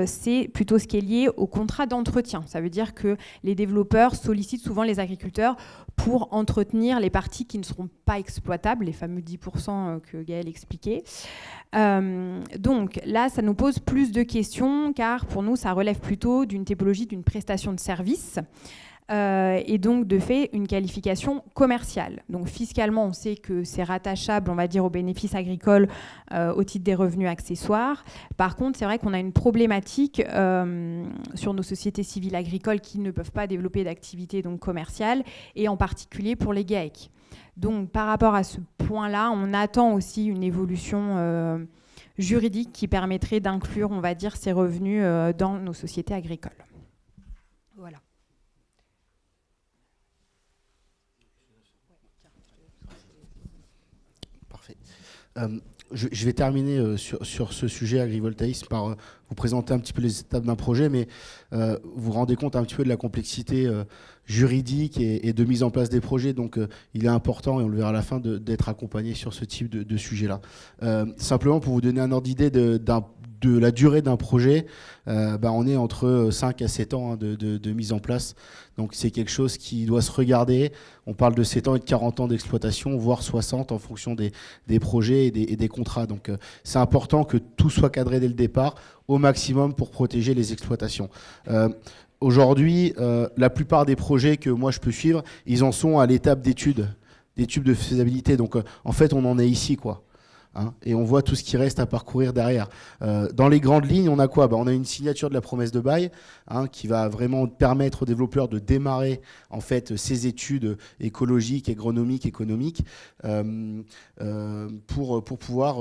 c'est plutôt ce qui est lié au contrat d'entretien. Ça veut dire que les développeurs sollicitent souvent les agriculteurs pour entretenir les parties qui ne seront pas exploitables, les fameux 10% que Gaël expliquait. Donc là, ça nous pose plus de questions, car pour nous, ça relève plutôt d'une typologie d'une prestation de service. Et donc de fait une qualification commerciale. Donc fiscalement, on sait que c'est rattachable, on va dire, aux bénéfices agricoles au titre des revenus accessoires. Par contre, c'est vrai qu'on a une problématique sur nos sociétés civiles agricoles qui ne peuvent pas développer d'activité donc commerciale, et en particulier pour les GAEC. Donc par rapport à ce point-là, on attend aussi une évolution juridique qui permettrait d'inclure, on va dire, ces revenus dans nos sociétés agricoles. Voilà. Je vais terminer sur ce sujet agrivoltaïsme par vous présenter un petit peu les étapes d'un projet, mais vous vous rendez compte un petit peu de la complexité juridique et de mise en place des projets. Donc il est important, et on le verra à la fin, d'être accompagné sur ce type de sujet-là. Simplement pour vous donner un ordre d'idée de la durée d'un projet, on est entre 5 à 7 ans de mise en place. Donc c'est quelque chose qui doit se regarder. On parle de 7 ans et de 40 ans d'exploitation, voire 60 en fonction des projets et des contrats. Donc c'est important que tout soit cadré dès le départ au maximum pour protéger les exploitations. Aujourd'hui, la plupart des projets que moi je peux suivre, ils en sont à l'étape d'étude de faisabilité. Donc en fait, on en est ici, quoi. Et on voit tout ce qui reste à parcourir derrière. Dans les grandes lignes, on a quoi ? On a une signature de la promesse de bail qui va vraiment permettre aux développeurs de démarrer en fait ces études écologiques, agronomiques, économiques pour pouvoir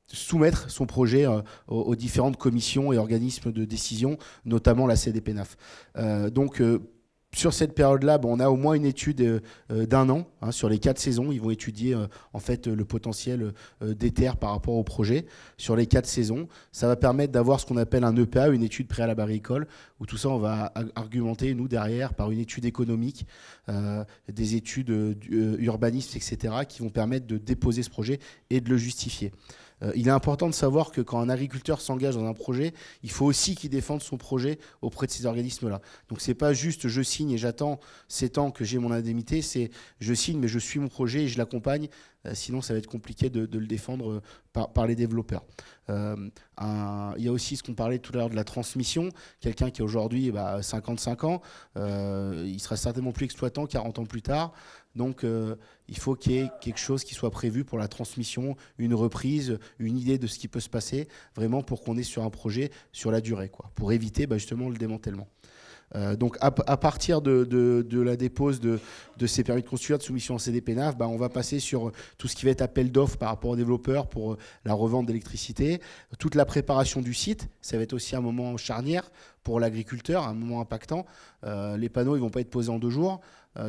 soumettre son projet aux différentes commissions et organismes de décision, notamment la CDPENAF. Sur cette période-là, on a au moins une étude d'1 an. Sur les 4 saisons, ils vont étudier en fait le potentiel des terres par rapport au projet. Sur les 4 saisons, ça va permettre d'avoir ce qu'on appelle un EPA, une étude préalable agricole, où tout ça, on va argumenter, nous, derrière, par une étude économique, des études urbanistes, etc., qui vont permettre de déposer ce projet et de le justifier. Il est important de savoir que quand un agriculteur s'engage dans un projet, il faut aussi qu'il défende son projet auprès de ces organismes-là. Donc c'est pas juste je signe et j'attends 7 ans que j'ai mon indemnité, c'est je signe mais je suis mon projet et je l'accompagne, sinon ça va être compliqué de le défendre par les développeurs. Il y a aussi ce qu'on parlait tout à l'heure de la transmission. Quelqu'un qui a aujourd'hui 55 ans, il sera certainement plus exploitant 40 ans plus tard. Donc il faut qu'il y ait quelque chose qui soit prévu pour la transmission, une reprise, une idée de ce qui peut se passer, vraiment pour qu'on est sur un projet sur la durée, quoi, pour éviter justement le démantèlement. Donc à partir de la dépose de ces permis de construire, de soumission en CDPENAF, on va passer sur tout ce qui va être appel d'offres par rapport aux développeurs pour la revente d'électricité. Toute la préparation du site, ça va être aussi un moment charnière pour l'agriculteur, un moment impactant. Les panneaux, ils ne vont pas être posés en 2 jours.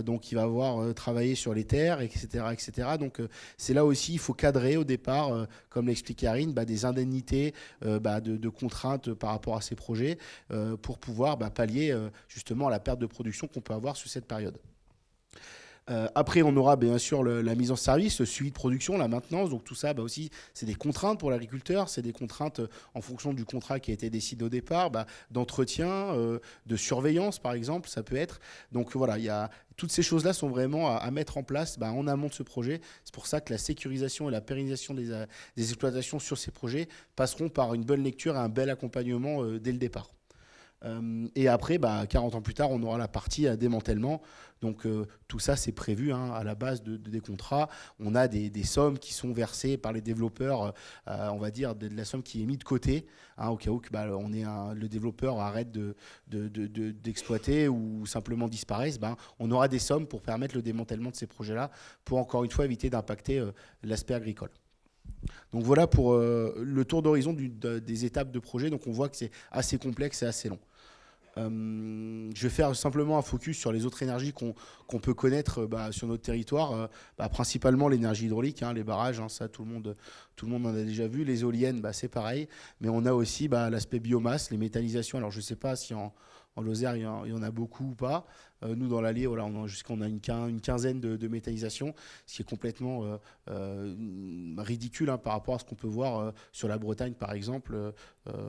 Donc il va avoir travaillé sur les terres, etc. etc. Donc c'est là aussi, il faut cadrer au départ, comme l'explique Karine, des indemnités, de contraintes par rapport à ces projets pour pouvoir pallier justement à la perte de production qu'on peut avoir sur cette période. Après, on aura bien sûr la mise en service, le suivi de production, la maintenance. Donc tout ça, aussi, c'est des contraintes pour l'agriculteur. C'est des contraintes en fonction du contrat qui a été décidé au départ, d'entretien, de surveillance, par exemple, ça peut être. Donc voilà, toutes ces choses-là sont vraiment à mettre en place en amont de ce projet. C'est pour ça que la sécurisation et la pérennisation des exploitations sur ces projets passeront par une bonne lecture et un bel accompagnement dès le départ. Et après, 40 ans plus tard, on aura la partie démantèlement. Donc tout ça, c'est prévu à la base des contrats. On a des sommes qui sont versées par les développeurs, on va dire de la somme qui est mise de côté, au cas où que, le développeur arrête d'exploiter ou simplement disparaisse. On aura des sommes pour permettre le démantèlement de ces projets-là, pour encore une fois éviter d'impacter l'aspect agricole. Donc voilà pour le tour d'horizon des étapes de projet. Donc on voit que c'est assez complexe et assez long. Je vais faire simplement un focus sur les autres énergies qu'on peut connaître sur notre territoire, principalement l'énergie hydraulique, les barrages, ça tout le monde en a déjà vu, les éoliennes, c'est pareil, mais on a aussi l'aspect biomasse, les méthanisation. Alors je ne sais pas si en Lozère il y en a beaucoup ou pas. Nous dans l'Allier, voilà, on a une quinzaine de méthanisation, ce qui est complètement ridicule par rapport à ce qu'on peut voir sur la Bretagne par exemple,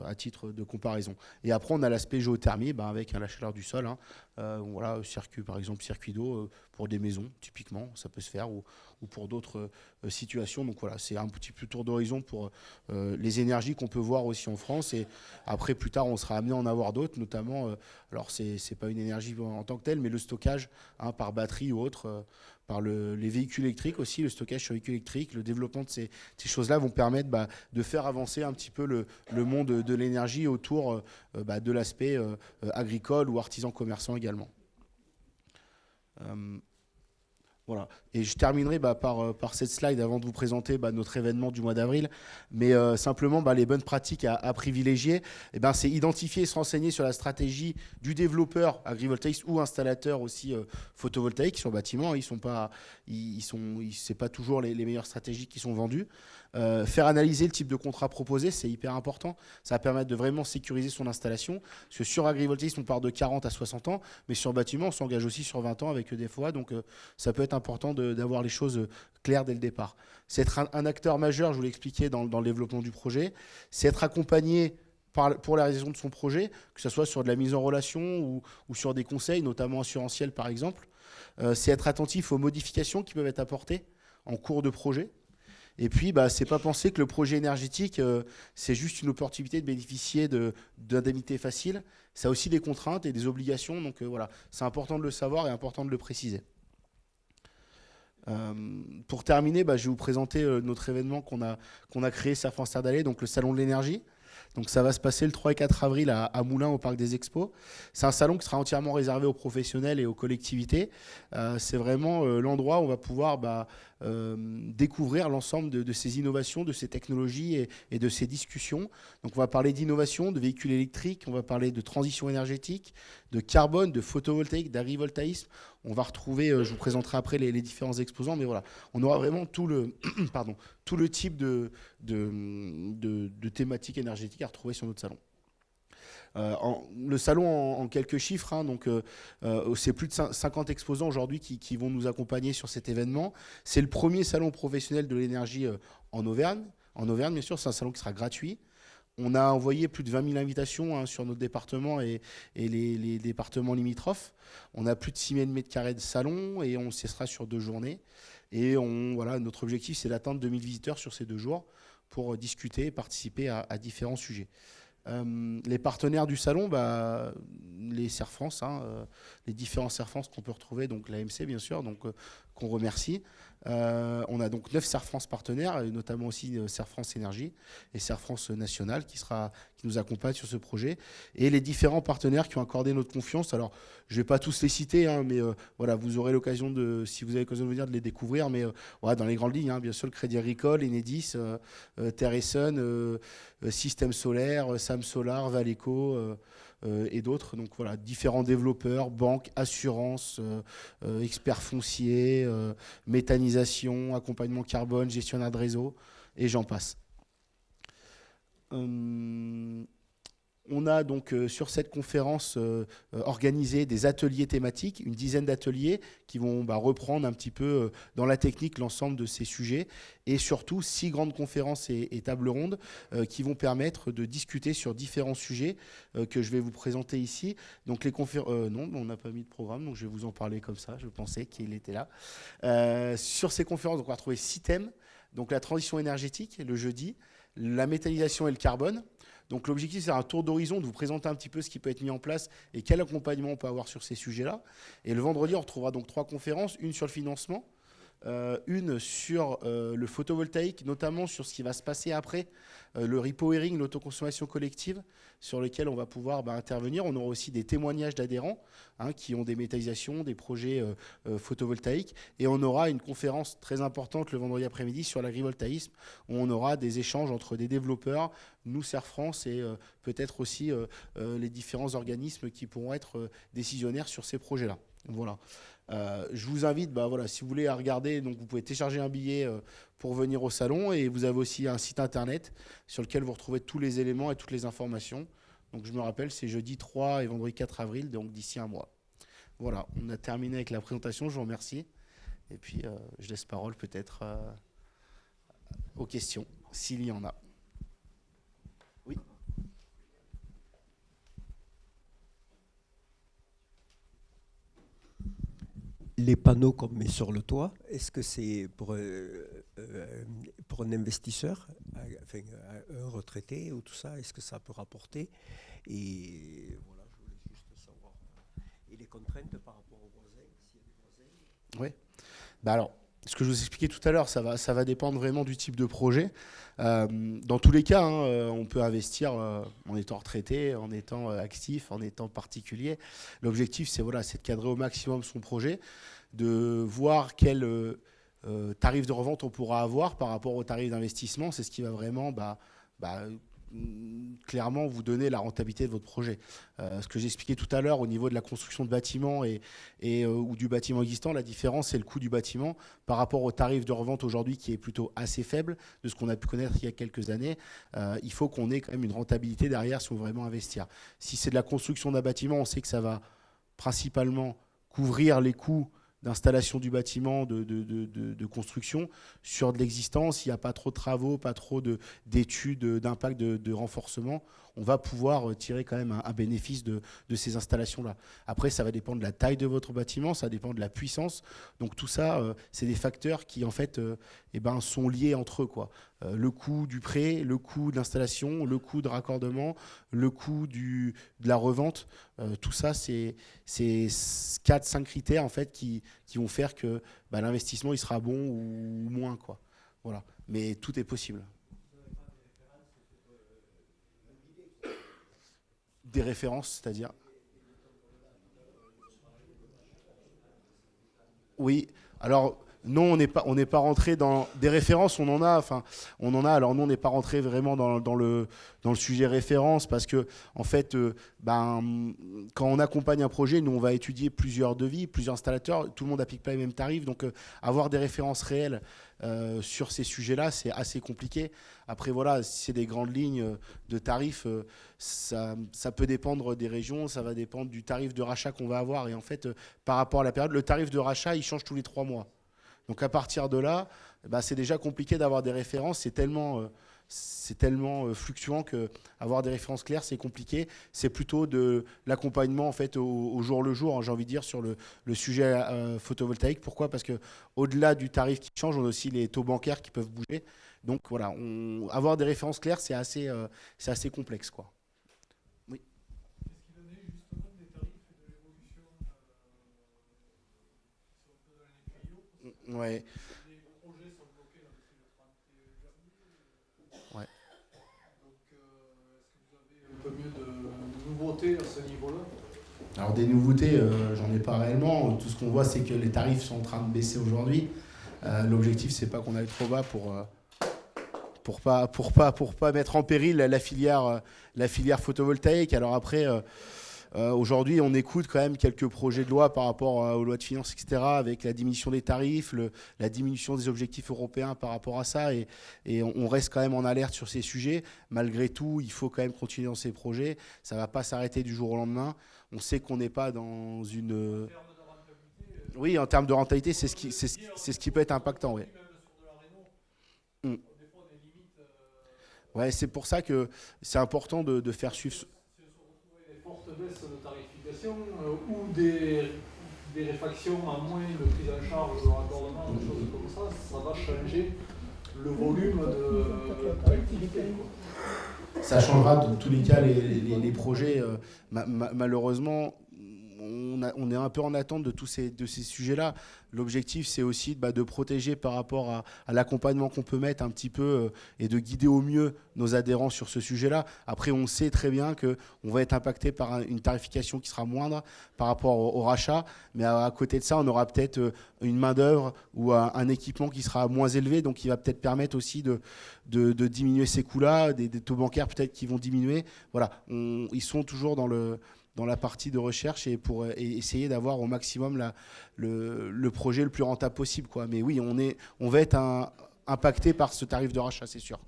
à titre de comparaison. Et après on a l'aspect géothermie, avec la chaleur du sol, voilà, par exemple circuit d'eau pour des maisons typiquement, ça peut se faire, ou pour d'autres situations. Donc voilà, c'est un petit peu tour d'horizon pour les énergies qu'on peut voir aussi en France. Et après plus tard on sera amené à en avoir d'autres, notamment, alors c'est pas une énergie en tant que telle, mais le stockage par batterie ou autre, par les véhicules électriques aussi, le stockage sur véhicules électriques, le développement de ces choses-là vont permettre de faire avancer un petit peu le monde de l'énergie autour de l'aspect agricole ou artisan commerçant également. Voilà. Et je terminerai par cette slide avant de vous présenter notre événement du mois d'avril. Mais simplement, les bonnes pratiques à privilégier, c'est identifier et se renseigner sur la stratégie du développeur agrivoltaïste ou installateur aussi photovoltaïque sur bâtiment. C'est pas toujours les meilleures stratégies qui sont vendues. Faire analyser le type de contrat proposé, c'est hyper important. Ça va permettre de vraiment sécuriser son installation. Parce que sur agrivoltaïsme, on part de 40 à 60 ans, mais sur bâtiment, on s'engage aussi sur 20 ans avec EDFOA. Donc ça peut être important d'avoir les choses claires dès le départ. C'est être un acteur majeur, je vous l'ai expliqué, dans le développement du projet. C'est être accompagné pour la réalisation de son projet, que ce soit sur de la mise en relation ou sur des conseils, notamment assurantiels par exemple. C'est être attentif aux modifications qui peuvent être apportées en cours de projet. Et puis, c'est pas penser que le projet énergétique, c'est juste une opportunité de bénéficier d'indemnités faciles. Ça a aussi des contraintes et des obligations. Donc voilà, c'est important de le savoir et important de le préciser. Pour terminer, je vais vous présenter notre événement qu'on a créé, Serre-France Terre d'Allier, donc le Salon de l'énergie. Donc ça va se passer le 3 et 4 avril à Moulins, au Parc des Expos. C'est un salon qui sera entièrement réservé aux professionnels et aux collectivités. C'est vraiment l'endroit où on va pouvoir découvrir l'ensemble de ces innovations, de ces technologies et de ces discussions. Donc on va parler d'innovation, de véhicules électriques, on va parler de transition énergétique, de carbone, de photovoltaïque, d'agrivoltaïsme. On va retrouver, je vous présenterai après les différents exposants, mais voilà, on aura vraiment tout le type de thématiques énergétiques à retrouver sur notre salon. Le salon en quelques chiffres, c'est plus de 50 exposants aujourd'hui qui vont nous accompagner sur cet événement. C'est le premier salon professionnel de l'énergie en Auvergne. En Auvergne, bien sûr, c'est un salon qui sera gratuit. On a envoyé plus de 20 000 invitations sur notre département et les départements limitrophes. On a plus de 6 000 m² de salon et on cessera sur 2 journées. Et notre objectif, c'est d'atteindre 2000 visiteurs sur ces 2 jours pour discuter et participer à différents sujets. Les partenaires du salon, les Serre-France, les différents Serre-France qu'on peut retrouver, donc l'AMC bien sûr, donc qu'on remercie. On a donc 9 Serre-France partenaires, et notamment aussi Serre-France Énergie et Serre-France National qui nous accompagnent sur ce projet. Et les différents partenaires qui ont accordé notre confiance. Alors, je ne vais pas tous les citer, mais voilà, vous aurez l'occasion si vous avez l'occasion de venir, de les découvrir. Mais voilà, dans les grandes lignes, bien sûr, le Crédit Agricole, Enedis, Terre et Sun, Système Solaire, Sam Solar, Valeco et d'autres. Donc voilà, différents développeurs, banques, assurances, experts fonciers, méthanisation, accompagnement carbone, gestionnaire de réseau, et j'en passe. On a donc sur cette conférence organisé des ateliers thématiques, une dizaine d'ateliers qui vont reprendre un petit peu dans la technique l'ensemble de ces sujets, et surtout 6 grandes conférences et tables rondes qui vont permettre de discuter sur différents sujets que je vais vous présenter ici. Donc les conférences, non, on n'a pas mis de programme, donc je vais vous en parler comme ça, je pensais qu'il était là. Sur ces conférences, donc, on va retrouver 6 thèmes, donc la transition énergétique le jeudi, la méthanisation et le carbone. Donc l'objectif, c'est un tour d'horizon, de vous présenter un petit peu ce qui peut être mis en place et quel accompagnement on peut avoir sur ces sujets-là. Et le vendredi, on retrouvera donc 3 conférences, une sur le financement, une sur le photovoltaïque, notamment sur ce qui va se passer après, le repowering, l'autoconsommation collective, sur lequel on va pouvoir intervenir. On aura aussi des témoignages d'adhérents qui ont des métallisations, des projets photovoltaïques. Et on aura une conférence très importante le vendredi après-midi sur l'agrivoltaïsme, où on aura des échanges entre des développeurs, nous, Serre France, et peut-être aussi les différents organismes qui pourront être décisionnaires sur ces projets-là. Voilà. Je vous invite, voilà, si vous voulez, à regarder. Donc vous pouvez télécharger un billet pour venir au salon, et vous avez aussi un site internet sur lequel vous retrouvez tous les éléments et toutes les informations. Donc je me rappelle, c'est jeudi 3 et vendredi 4 avril, donc d'ici un mois. Voilà, on a terminé avec la présentation, je vous remercie. Et puis je laisse parole peut-être aux questions, s'il y en a. Oui. Les panneaux qu'on met sur le toit, est-ce que c'est pour un investisseur, enfin, un retraité ou tout ça, est-ce que ça peut rapporter? Et voilà, je voulais juste savoir. Et les contraintes par rapport aux voisins, s'il y a des voisins. Oui. Alors, ce que je vous expliquais tout à l'heure, ça va dépendre vraiment du type de projet. Dans tous les cas, on peut investir en étant retraité, en étant actif, en étant particulier. L'objectif, c'est de cadrer au maximum son projet, de voir quel tarif de revente on pourra avoir par rapport au tarif d'investissement. C'est ce qui va vraiment clairement vous donner la rentabilité de votre projet. Ce que j'expliquais tout à l'heure au niveau de la construction de bâtiments ou du bâtiment existant, la différence, c'est le coût du bâtiment par rapport au tarif de revente aujourd'hui qui est plutôt assez faible de ce qu'on a pu connaître il y a quelques années. Il faut qu'on ait quand même une rentabilité derrière si on veut vraiment investir. Si c'est de la construction d'un bâtiment, on sait que ça va principalement couvrir les coûts d'installation du bâtiment, de construction. Sur de l'existence, il n'y a pas trop de travaux, pas trop d'études d'impact, de renforcement. On va pouvoir tirer quand même un bénéfice de ces installations-là. Après, ça va dépendre de la taille de votre bâtiment, ça dépend de la puissance. Donc tout ça, c'est des facteurs qui, en fait, sont liés entre eux, quoi. Le coût du prêt, le coût de l'installation, le coût de raccordement, le coût de la revente. Tout ça, c'est 4-5 critères en fait, qui vont faire que l'investissement il sera bon ou moins, quoi. Voilà. Mais tout est possible. Des références, c'est-à-dire? Oui. Alors, non, on n'est pas rentré dans des références, on en a. Alors nous, on n'est pas rentré vraiment dans le sujet référence parce que, en fait, quand on accompagne un projet, nous, on va étudier plusieurs devis, plusieurs installateurs. Tout le monde n'applique pas les mêmes tarifs. Donc, avoir des références réelles sur ces sujets-là, c'est assez compliqué. Après, voilà, si c'est des grandes lignes de tarifs, ça peut dépendre des régions, ça va dépendre du tarif de rachat qu'on va avoir. Et en fait, par rapport à la période, le tarif de rachat, il change tous les 3 mois. Donc à partir de là, c'est déjà compliqué d'avoir des références. C'est tellement fluctuant qu'avoir des références claires, c'est compliqué. C'est plutôt de l'accompagnement en fait, au jour le jour, j'ai envie de dire, sur le sujet photovoltaïque. Pourquoi? Parce qu'au-delà du tarif qui change, on a aussi les taux bancaires qui peuvent bouger. Donc voilà, avoir des références claires, c'est assez complexe, quoi. Oui. Qu'est-ce qu'il en est justement des tarifs et de l'évolution qui sont un peu dans les tuyaux? Ouais. Les projets sont bloqués là, depuis le 31 janvier. Ouais. Donc, est-ce que vous avez un peu mieux de nouveautés à ce niveau-là? Alors des nouveautés, j'en ai pas réellement. Tout ce qu'on voit, c'est que les tarifs sont en train de baisser aujourd'hui. L'objectif, c'est pas qu'on aille trop bas pour pas mettre en péril la filière photovoltaïque. Alors après, aujourd'hui, on écoute quand même quelques projets de loi par rapport aux lois de finances, etc., avec la diminution des tarifs, la diminution des objectifs européens par rapport à ça. Et on reste quand même en alerte sur ces sujets. Malgré tout, il faut quand même continuer dans ces projets. Ça ne va pas s'arrêter du jour au lendemain. On sait qu'on n'est pas dans une... Oui, en termes de rentabilité, c'est ce qui peut être impactant. Oui. Ouais, c'est pour ça que c'est important de faire suivre. Si on se retrouve avec des fortes baisses de tarification ou des réfactions à moins de prise en charge de raccordement, des choses comme ça va changer le volume de l'activité. ça changera dans tous les cas les projets. Malheureusement, on est un peu en attente de tous ces sujets-là. L'objectif, c'est aussi de protéger par rapport à l'accompagnement qu'on peut mettre un petit peu et de guider au mieux nos adhérents sur ce sujet-là. Après, on sait très bien qu'on va être impacté par une tarification qui sera moindre par rapport au rachat. Mais à côté de ça, on aura peut-être une main-d'œuvre ou un équipement qui sera moins élevé, donc qui va peut-être permettre aussi de diminuer ces coûts-là, des taux bancaires peut-être qui vont diminuer. Voilà, ils sont toujours dans la partie de recherche et pour essayer d'avoir au maximum le projet le plus rentable possible, quoi. Mais oui, on va être impacté par ce tarif de rachat, c'est sûr.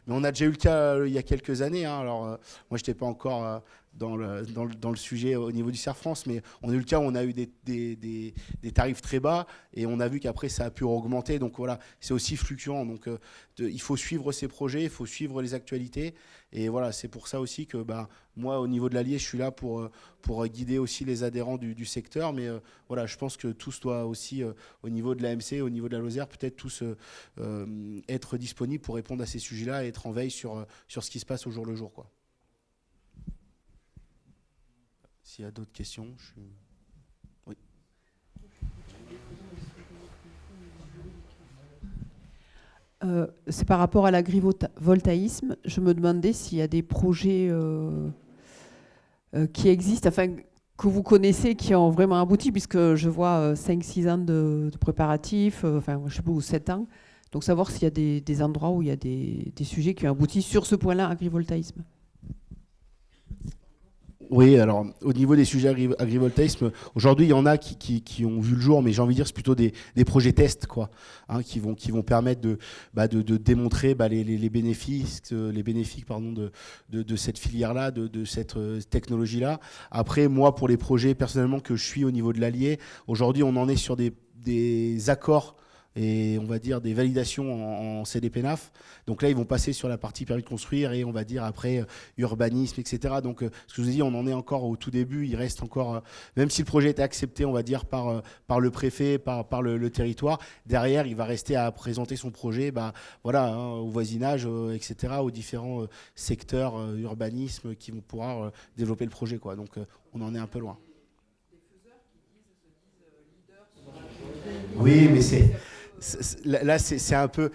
Mais on a déjà eu le cas il y a quelques années. Hein. Alors, moi, je n'étais pas encore dans le sujet au niveau du CERF France, mais on a eu le cas où on a eu des tarifs très bas et on a vu qu'après, ça a pu augmenter. Donc voilà, c'est aussi fluctuant. Donc il faut suivre ces projets, il faut suivre les actualités. Et voilà, c'est pour ça aussi que moi, au niveau de l'Allier, je suis là pour guider aussi les adhérents du secteur. Mais voilà, je pense que tous doivent aussi, au niveau de l'AMC, au niveau de la Lozère, peut-être tous être disponibles pour répondre à ces sujets-là et être en veille sur ce qui se passe au jour le jour, quoi. S'il y a d'autres questions, oui. C'est par rapport à l'agrivoltaïsme. Je me demandais s'il y a des projets qui existent, enfin, que vous connaissez, qui ont vraiment abouti, puisque je vois 5-6 ans de préparatifs, enfin, je ne sais pas, ou 7 ans. Donc savoir s'il y a des endroits où il y a des sujets qui ont abouti sur ce point-là, agrivoltaïsme. Oui, alors au niveau des sujets agrivoltaïsme, aujourd'hui il y en a qui ont vu le jour, mais j'ai envie de dire c'est plutôt des projets tests, quoi, hein, qui vont permettre de démontrer les bénéfices de cette filière-là, de cette technologie-là. Après, moi, pour les projets personnellement que je suis au niveau de l'Allier, aujourd'hui on en est sur des accords et on va dire des validations en CDPNAF. Donc là, ils vont passer sur la partie permis de construire et on va dire après urbanisme, etc. Donc ce que je vous dis, on en est encore au tout début. Il reste encore, même si le projet était accepté, on va dire par le préfet, par le territoire, derrière, il va rester à présenter son projet, voilà, hein, au voisinage, etc., aux différents secteurs urbanisme qui vont pouvoir développer le projet, quoi. Donc on en est un peu loin. Oui, mais là, c'est un peu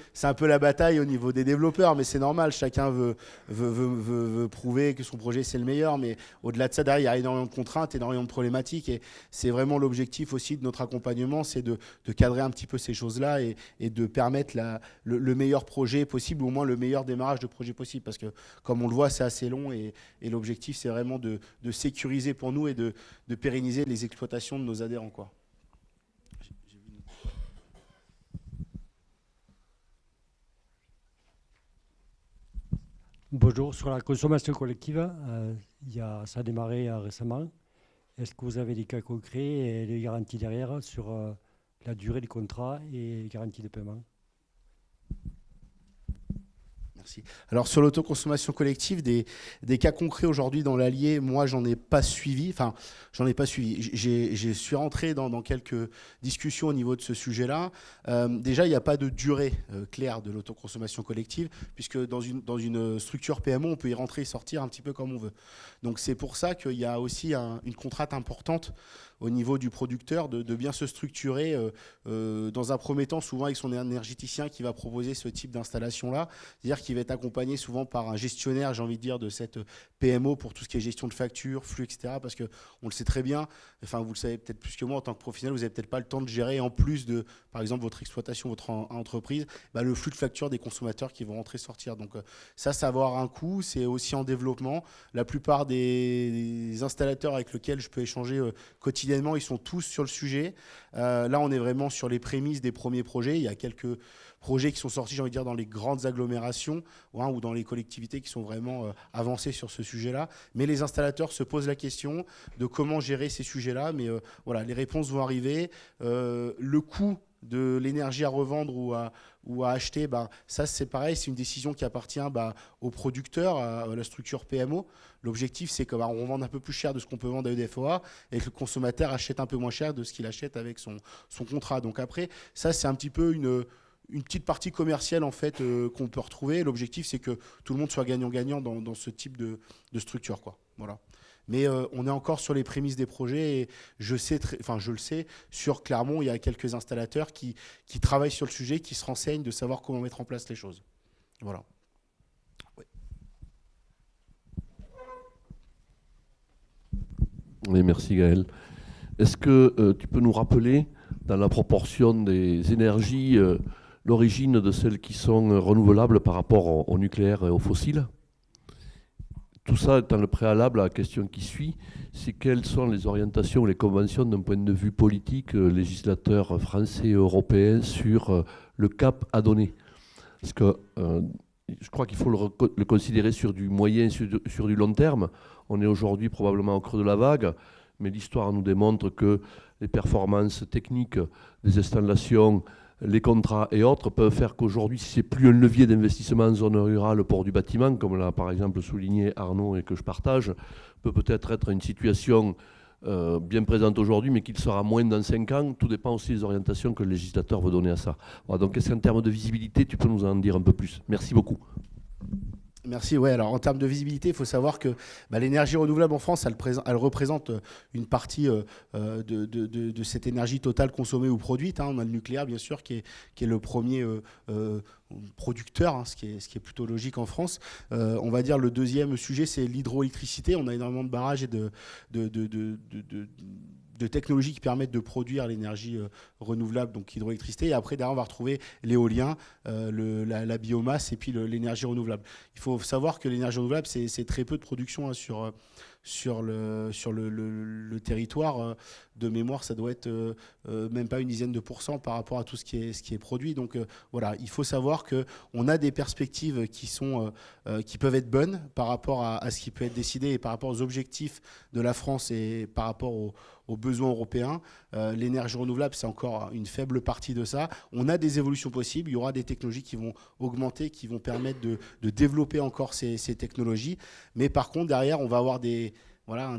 la bataille au niveau des développeurs, mais c'est normal. Chacun veut prouver que son projet, c'est le meilleur. Mais au-delà de ça, derrière, il y a énormément de contraintes, énormément de problématiques. Et c'est vraiment l'objectif aussi de notre accompagnement, c'est de cadrer un petit peu ces choses-là et de permettre le meilleur projet possible, ou au moins le meilleur démarrage de projet possible. Parce que, comme on le voit, c'est assez long. Et l'objectif, c'est vraiment de sécuriser pour nous et de pérenniser les exploitations de nos adhérents, quoi. Bonjour, sur la consommation collective, ça a démarré récemment. Est-ce que vous avez des cas concrets et des garanties derrière sur la durée des contrats et les garanties de paiement? Merci. Alors sur l'autoconsommation collective, des cas concrets aujourd'hui dans l'Allier, moi j'en ai pas suivi. Enfin, j'en ai pas suivi. Je suis rentré dans quelques discussions au niveau de ce sujet-là. Déjà, il n'y a pas de durée claire de l'autoconsommation collective, puisque dans une structure PMO, on peut y rentrer et sortir un petit peu comme on veut. Donc c'est pour ça qu'il y a aussi une contrainte importante au niveau du producteur de bien se structurer dans un premier temps, souvent avec son énergéticien qui va proposer ce type d'installation-là, c'est-à-dire qu'il va être accompagné souvent par un gestionnaire, j'ai envie de dire, de cette PMO pour tout ce qui est gestion de factures, flux, etc. Parce qu'on le sait très bien, enfin vous le savez peut-être plus que moi en tant que professionnel, vous n'avez peut-être pas le temps de gérer en plus de, par exemple, votre exploitation, votre entreprise, le flux de factures des consommateurs qui vont rentrer sortir. Donc ça va avoir un coût, c'est aussi en développement. La plupart des installateurs avec lesquels je peux échanger quotidiennement, ils sont tous sur le sujet. Là, on est vraiment sur les prémices des premiers projets. Il y a quelques projets qui sont sortis, j'ai envie de dire, dans les grandes agglomérations ou dans les collectivités qui sont vraiment avancées sur ce sujet-là. Mais les installateurs se posent la question de comment gérer ces sujets-là. Mais voilà, les réponses vont arriver. Le coût de l'énergie à revendre ou à acheter, ça c'est pareil, c'est une décision qui appartient aux producteurs, à la structure PMO. L'objectif c'est qu'on vende un peu plus cher de ce qu'on peut vendre à EDFOA et que le consommateur achète un peu moins cher de ce qu'il achète avec son contrat. Donc après, ça c'est un petit peu une petite partie commerciale en fait qu'on peut retrouver. L'objectif, c'est que tout le monde soit gagnant-gagnant dans ce type de structure, quoi. Voilà. Mais on est encore sur les prémices des projets et je le sais, sur Clermont, il y a quelques installateurs qui travaillent sur le sujet, qui se renseignent de savoir comment mettre en place les choses. Voilà. Ouais. Oui, merci Gaël. Est-ce que tu peux nous rappeler, dans la proportion des énergies, l'origine de celles qui sont renouvelables par rapport au nucléaire et aux fossiles ? Tout ça étant le préalable à la question qui suit, c'est quelles sont les orientations ou les conventions d'un point de vue politique, législateur français et européen, sur le cap à donner. Parce que je crois qu'il faut le considérer sur du moyen, sur du long terme. On est aujourd'hui probablement au creux de la vague, mais l'histoire nous démontre que les performances techniques des installations, les contrats et autres peuvent faire qu'aujourd'hui, si ce n'est plus un levier d'investissement en zone rurale pour du bâtiment, comme l'a par exemple souligné Arnaud et que je partage, peut peut-être être une situation bien présente aujourd'hui, mais qu'il sera moins dans 5 ans. Tout dépend aussi des orientations que le législateur veut donner à ça. Voilà, donc est-ce qu'en termes de visibilité, tu peux nous en dire un peu plus? Merci beaucoup. Merci. Ouais, alors en termes de visibilité, il faut savoir que l'énergie renouvelable en France, elle représente une partie de cette énergie totale consommée ou produite. On a le nucléaire, bien sûr, qui est le premier producteur, ce qui est plutôt logique en France. On va dire le deuxième sujet, c'est l'hydroélectricité. On a énormément de barrages et de technologies qui permettent de produire l'énergie renouvelable, donc l'hydroélectricité. Et après, derrière, on va retrouver l'éolien, la biomasse et puis l'énergie renouvelable. Il faut savoir que l'énergie renouvelable, c'est très peu de production sur le territoire. De mémoire, ça doit être même pas une dizaine de % par rapport à tout ce qui est produit. Donc voilà, il faut savoir qu'on a des perspectives qui peuvent être bonnes par rapport à ce qui peut être décidé et par rapport aux objectifs de la France et par rapport aux besoins européens. L'énergie renouvelable, c'est encore une faible partie de ça. On a des évolutions possibles. Il y aura des technologies qui vont augmenter, qui vont permettre de développer encore ces technologies. Mais par contre, derrière, on va avoir des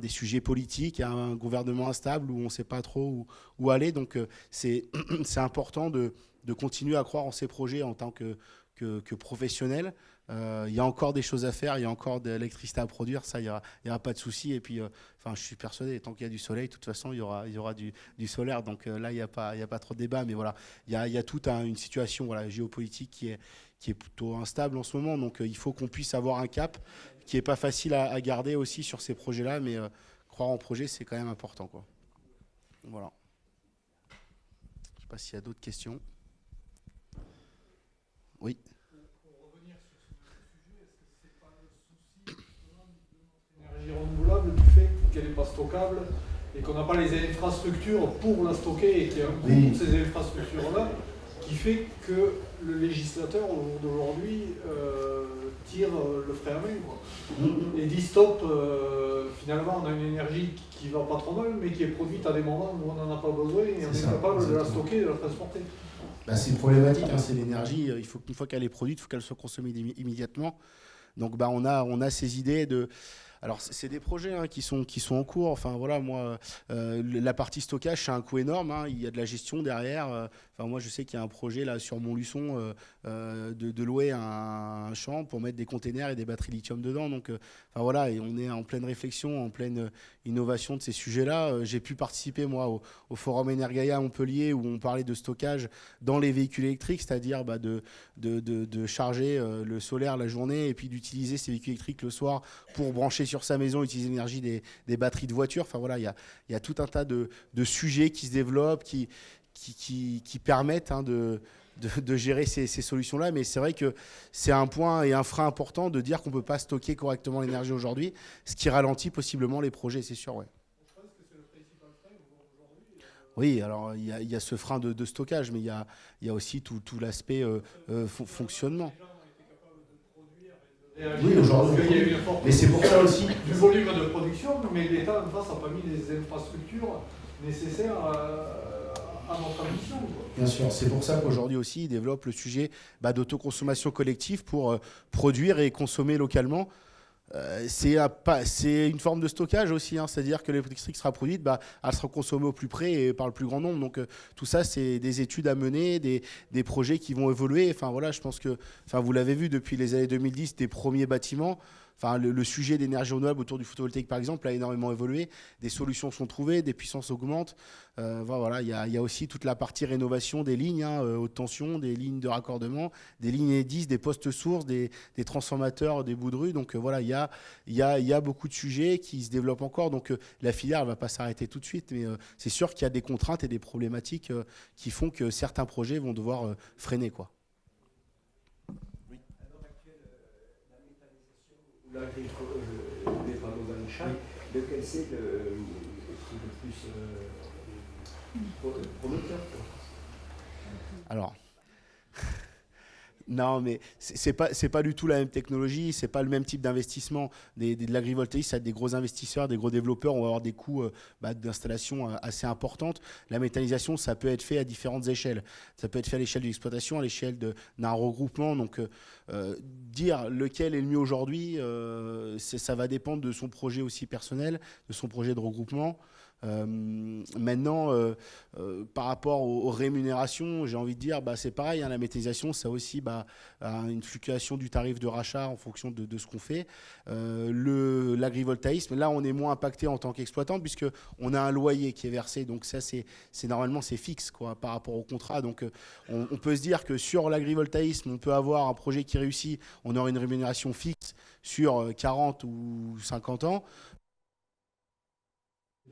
sujets politiques, un gouvernement instable où on ne sait pas trop où aller. Donc, c'est important de continuer à croire en ces projets en tant que professionnel. Il y a encore des choses à faire, il y a encore de l'électricité à produire, ça, il n'y aura pas de souci. Et puis, je suis persuadé, tant qu'il y a du soleil, de toute façon, il y aura du solaire. Donc là, il n'y a pas trop de débat. Mais voilà, il y a toute une situation géopolitique qui est plutôt instable en ce moment. Donc il faut qu'on puisse avoir un cap qui n'est pas facile à garder aussi sur ces projets-là. Mais croire en projet, c'est quand même important, quoi. Voilà. Je ne sais pas s'il y a d'autres questions. Oui. Renouvelable du fait qu'elle n'est pas stockable et qu'on n'a pas les infrastructures pour la stocker et qu'il y a un coût pour ces infrastructures-là qui fait que le législateur d'aujourd'hui tire le frein à main, quoi. Et dit stop, finalement on a une énergie qui va pas trop mal mais qui est produite à des moments où on n'en a pas besoin et on est capable de la stocker et de la transporter. C'est problématique, c'est l'énergie, il faut qu'une fois qu'elle est produite, il faut qu'elle soit consommée immédiatement. Donc on a ces idées de... Alors c'est des projets qui sont en cours. Enfin voilà, moi la partie stockage c'est un coût énorme. Il y a de la gestion derrière. Moi je sais qu'il y a un projet là sur Montluçon de louer un champ pour mettre des containers et des batteries lithium dedans. Donc voilà, et on est en pleine réflexion, en pleine innovation de ces sujets-là. J'ai pu participer moi au forum Energaia à Montpellier où on parlait de stockage dans les véhicules électriques, c'est-à-dire de charger le solaire la journée et puis d'utiliser ces véhicules électriques le soir pour brancher sur sa maison, utiliser l'énergie des batteries de voiture. Enfin voilà, il y a tout un tas de sujets qui se développent, qui permettent de gérer ces solutions-là. Mais c'est vrai que c'est un point et un frein important de dire qu'on ne peut pas stocker correctement l'énergie aujourd'hui, ce qui ralentit possiblement les projets, c'est sûr. Ouais. Je pense que c'est le principal frein aujourd'hui. Oui, alors il y a ce frein de stockage, mais il y a aussi tout l'aspect fonctionnement. Oui, aujourd'hui. Il y a eu une forte mais c'est pour ça aussi du volume de production, mais l'État en face n'a pas mis les infrastructures nécessaires à notre ambition, quoi. Bien sûr, c'est pour ça qu'aujourd'hui aussi, ils développent le sujet d'autoconsommation collective pour produire et consommer localement. c'est une forme de stockage aussi, hein, c'est-à-dire que l'électricité qui sera produite, bah, elle sera consommée au plus près et par le plus grand nombre. Donc tout ça, c'est des études à mener, des projets qui vont évoluer. Enfin voilà, je pense que, enfin vous l'avez vu depuis les années 2010, des premiers bâtiments. Enfin, le sujet d'énergie renouvelable autour du photovoltaïque, par exemple, a énormément évolué. Des solutions sont trouvées, des puissances augmentent. Voilà, il y a aussi toute la partie rénovation des lignes, hein, haute tension, des lignes de raccordement, des lignes EDIS, des postes sources, des transformateurs, des bouts de rue. Donc voilà, il y a beaucoup de sujets qui se développent encore. Donc la filière ne va pas s'arrêter tout de suite, mais c'est sûr qu'il y a des contraintes et des problématiques qui font que certains projets vont devoir freiner, quoi. Les panneaux dans les champs, lequel c'est le plus prometteur? Alors, non, mais c'est pas du tout la même technologie, c'est pas le même type d'investissement. De l'agrivoltaïsme, ça a des gros investisseurs, des gros développeurs, on va avoir des coûts d'installation assez importantes. La méthanisation, ça peut être fait à différentes échelles. Ça peut être fait à l'échelle de l'exploitation, à l'échelle d'un regroupement. Donc, dire lequel est le mieux aujourd'hui, ça va dépendre de son projet aussi personnel, de son projet de regroupement. Maintenant, par rapport aux rémunérations, j'ai envie de dire, c'est pareil, hein, la méthanisation, ça aussi une fluctuation du tarif de rachat en fonction de ce qu'on fait. L'agrivoltaïsme, là, on est moins impacté en tant qu'exploitant puisqu'on a un loyer qui est versé. Donc ça, normalement, c'est fixe quoi, par rapport au contrat. Donc on peut se dire que sur l'agrivoltaïsme, on peut avoir un projet qui réussit, on aura une rémunération fixe sur 40 ou 50 ans.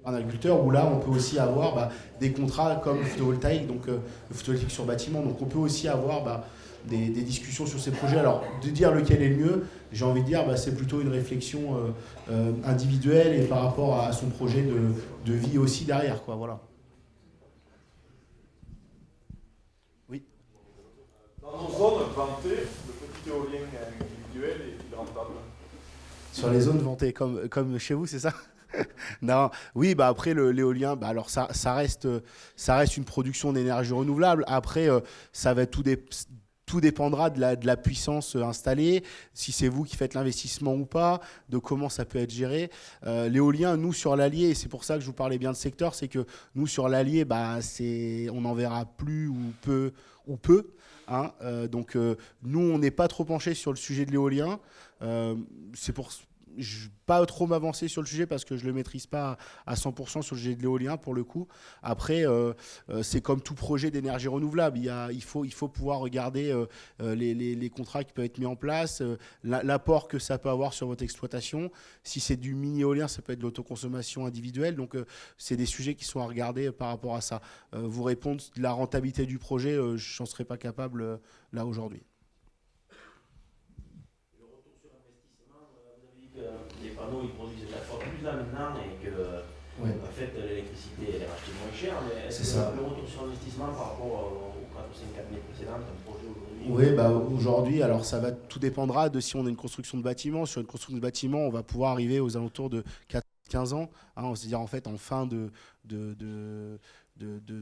Un agriculteur où là on peut aussi avoir des contrats comme le photovoltaïque, donc le photovoltaïque sur bâtiment, donc on peut aussi avoir des discussions sur ces projets. Alors de dire lequel est le mieux, j'ai envie de dire c'est plutôt une réflexion individuelle et par rapport à son projet de vie aussi derrière quoi, voilà. Oui. Dans nos zones vantées, le petit éolien individuel est-il rentable? Sur les zones vantées comme chez vous, c'est ça? Non, oui, après l'éolien, alors ça reste une production d'énergie renouvelable. Après, ça va tout dépendra de la puissance installée, si c'est vous qui faites l'investissement ou pas, de comment ça peut être géré. L'éolien, nous sur l'Allier, et c'est pour ça que je vous parlais bien de secteur, c'est que nous sur l'Allier, on n'en verra plus ou peu. Hein, donc nous, on n'est pas trop penché sur le sujet de l'éolien. C'est pour je ne vais pas trop m'avancer sur le sujet parce que je ne le maîtrise pas à 100% sur le sujet de l'éolien pour le coup. Après, c'est comme tout projet d'énergie renouvelable. Il faut pouvoir regarder les contrats qui peuvent être mis en place, l'apport que ça peut avoir sur votre exploitation. Si c'est du mini-éolien, ça peut être de l'autoconsommation individuelle. Donc, c'est des sujets qui sont à regarder par rapport à ça. Vous répondre de la rentabilité du projet, je n'en serais pas capable là aujourd'hui. Les panneaux ils produisent 4 fois plus là maintenant et que en fait l'électricité elle est rachetée moins chère, mais est-ce que le retour sur investissement par rapport aux 4 ou 5 années précédentes, un projet aujourd'hui? Oui, aujourd'hui, alors tout dépendra de si on a une construction de bâtiment. Sur une construction de bâtiment, on va pouvoir arriver aux alentours de 15 ans, hein, c'est-à-dire en fait en fin de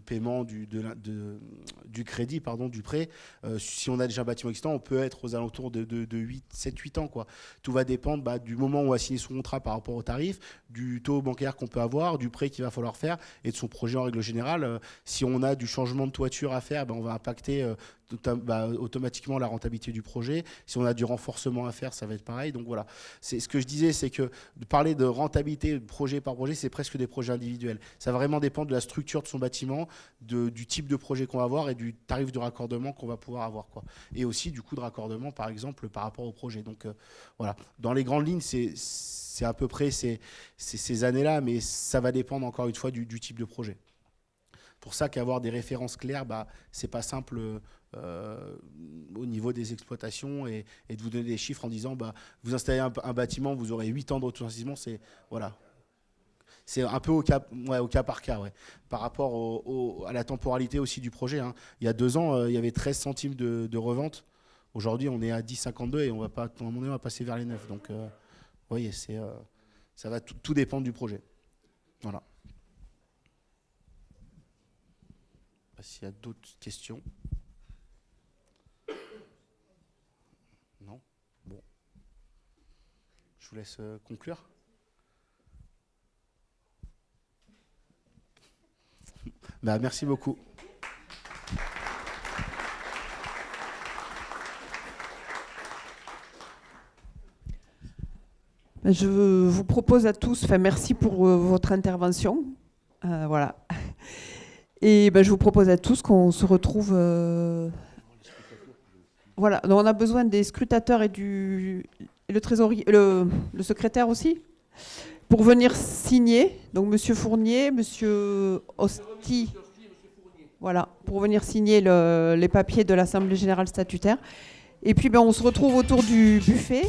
paiement du crédit, du prêt. Si on a déjà un bâtiment existant, on peut être aux alentours de 7-8 ans. Quoi. Tout va dépendre du moment où on a signé son contrat par rapport au tarif, du taux bancaire qu'on peut avoir, du prêt qu'il va falloir faire et de son projet en règle générale. Si on a du changement de toiture à faire, on va impacter automatiquement la rentabilité du projet. Si on a du renforcement à faire, ça va être pareil. Donc voilà, c'est ce que je disais, c'est que de parler de rentabilité projet par projet, c'est presque des projets individuels. Ça va vraiment dépendre de la structure de son bâtiment, du type de projet qu'on va avoir et du tarif de raccordement qu'on va pouvoir avoir, quoi. Et aussi du coût de raccordement, par exemple, par rapport au projet. Donc voilà, dans les grandes lignes, c'est à peu près ces années-là, mais ça va dépendre encore une fois du type de projet. Pour ça qu'avoir des références claires, c'est pas simple au niveau des exploitations et de vous donner des chiffres en disant vous installez un bâtiment, vous aurez 8 ans de retour-investissement, c'est un peu au cas par cas, ouais. Par rapport à la temporalité aussi du projet. Hein. Il y a 2 ans, il y avait 13 centimes de revente. Aujourd'hui, on est à 10,52 et à un moment donné, on va passer vers les 9. Donc, vous voyez, ça va tout dépendre du projet. Voilà. S'il y a d'autres questions. Non ? Bon. Je vous vous laisse conclure. Bah, merci beaucoup. Je vous propose à tous, merci pour votre intervention. Voilà. Et je vous propose à tous qu'on se retrouve. Voilà. Donc on a besoin des scrutateurs et le trésorier, le secrétaire aussi, pour venir signer. Donc Monsieur Fournier, Monsieur Osti. Voilà, pour venir signer les papiers de l'Assemblée générale statutaire. Et puis on se retrouve autour du buffet.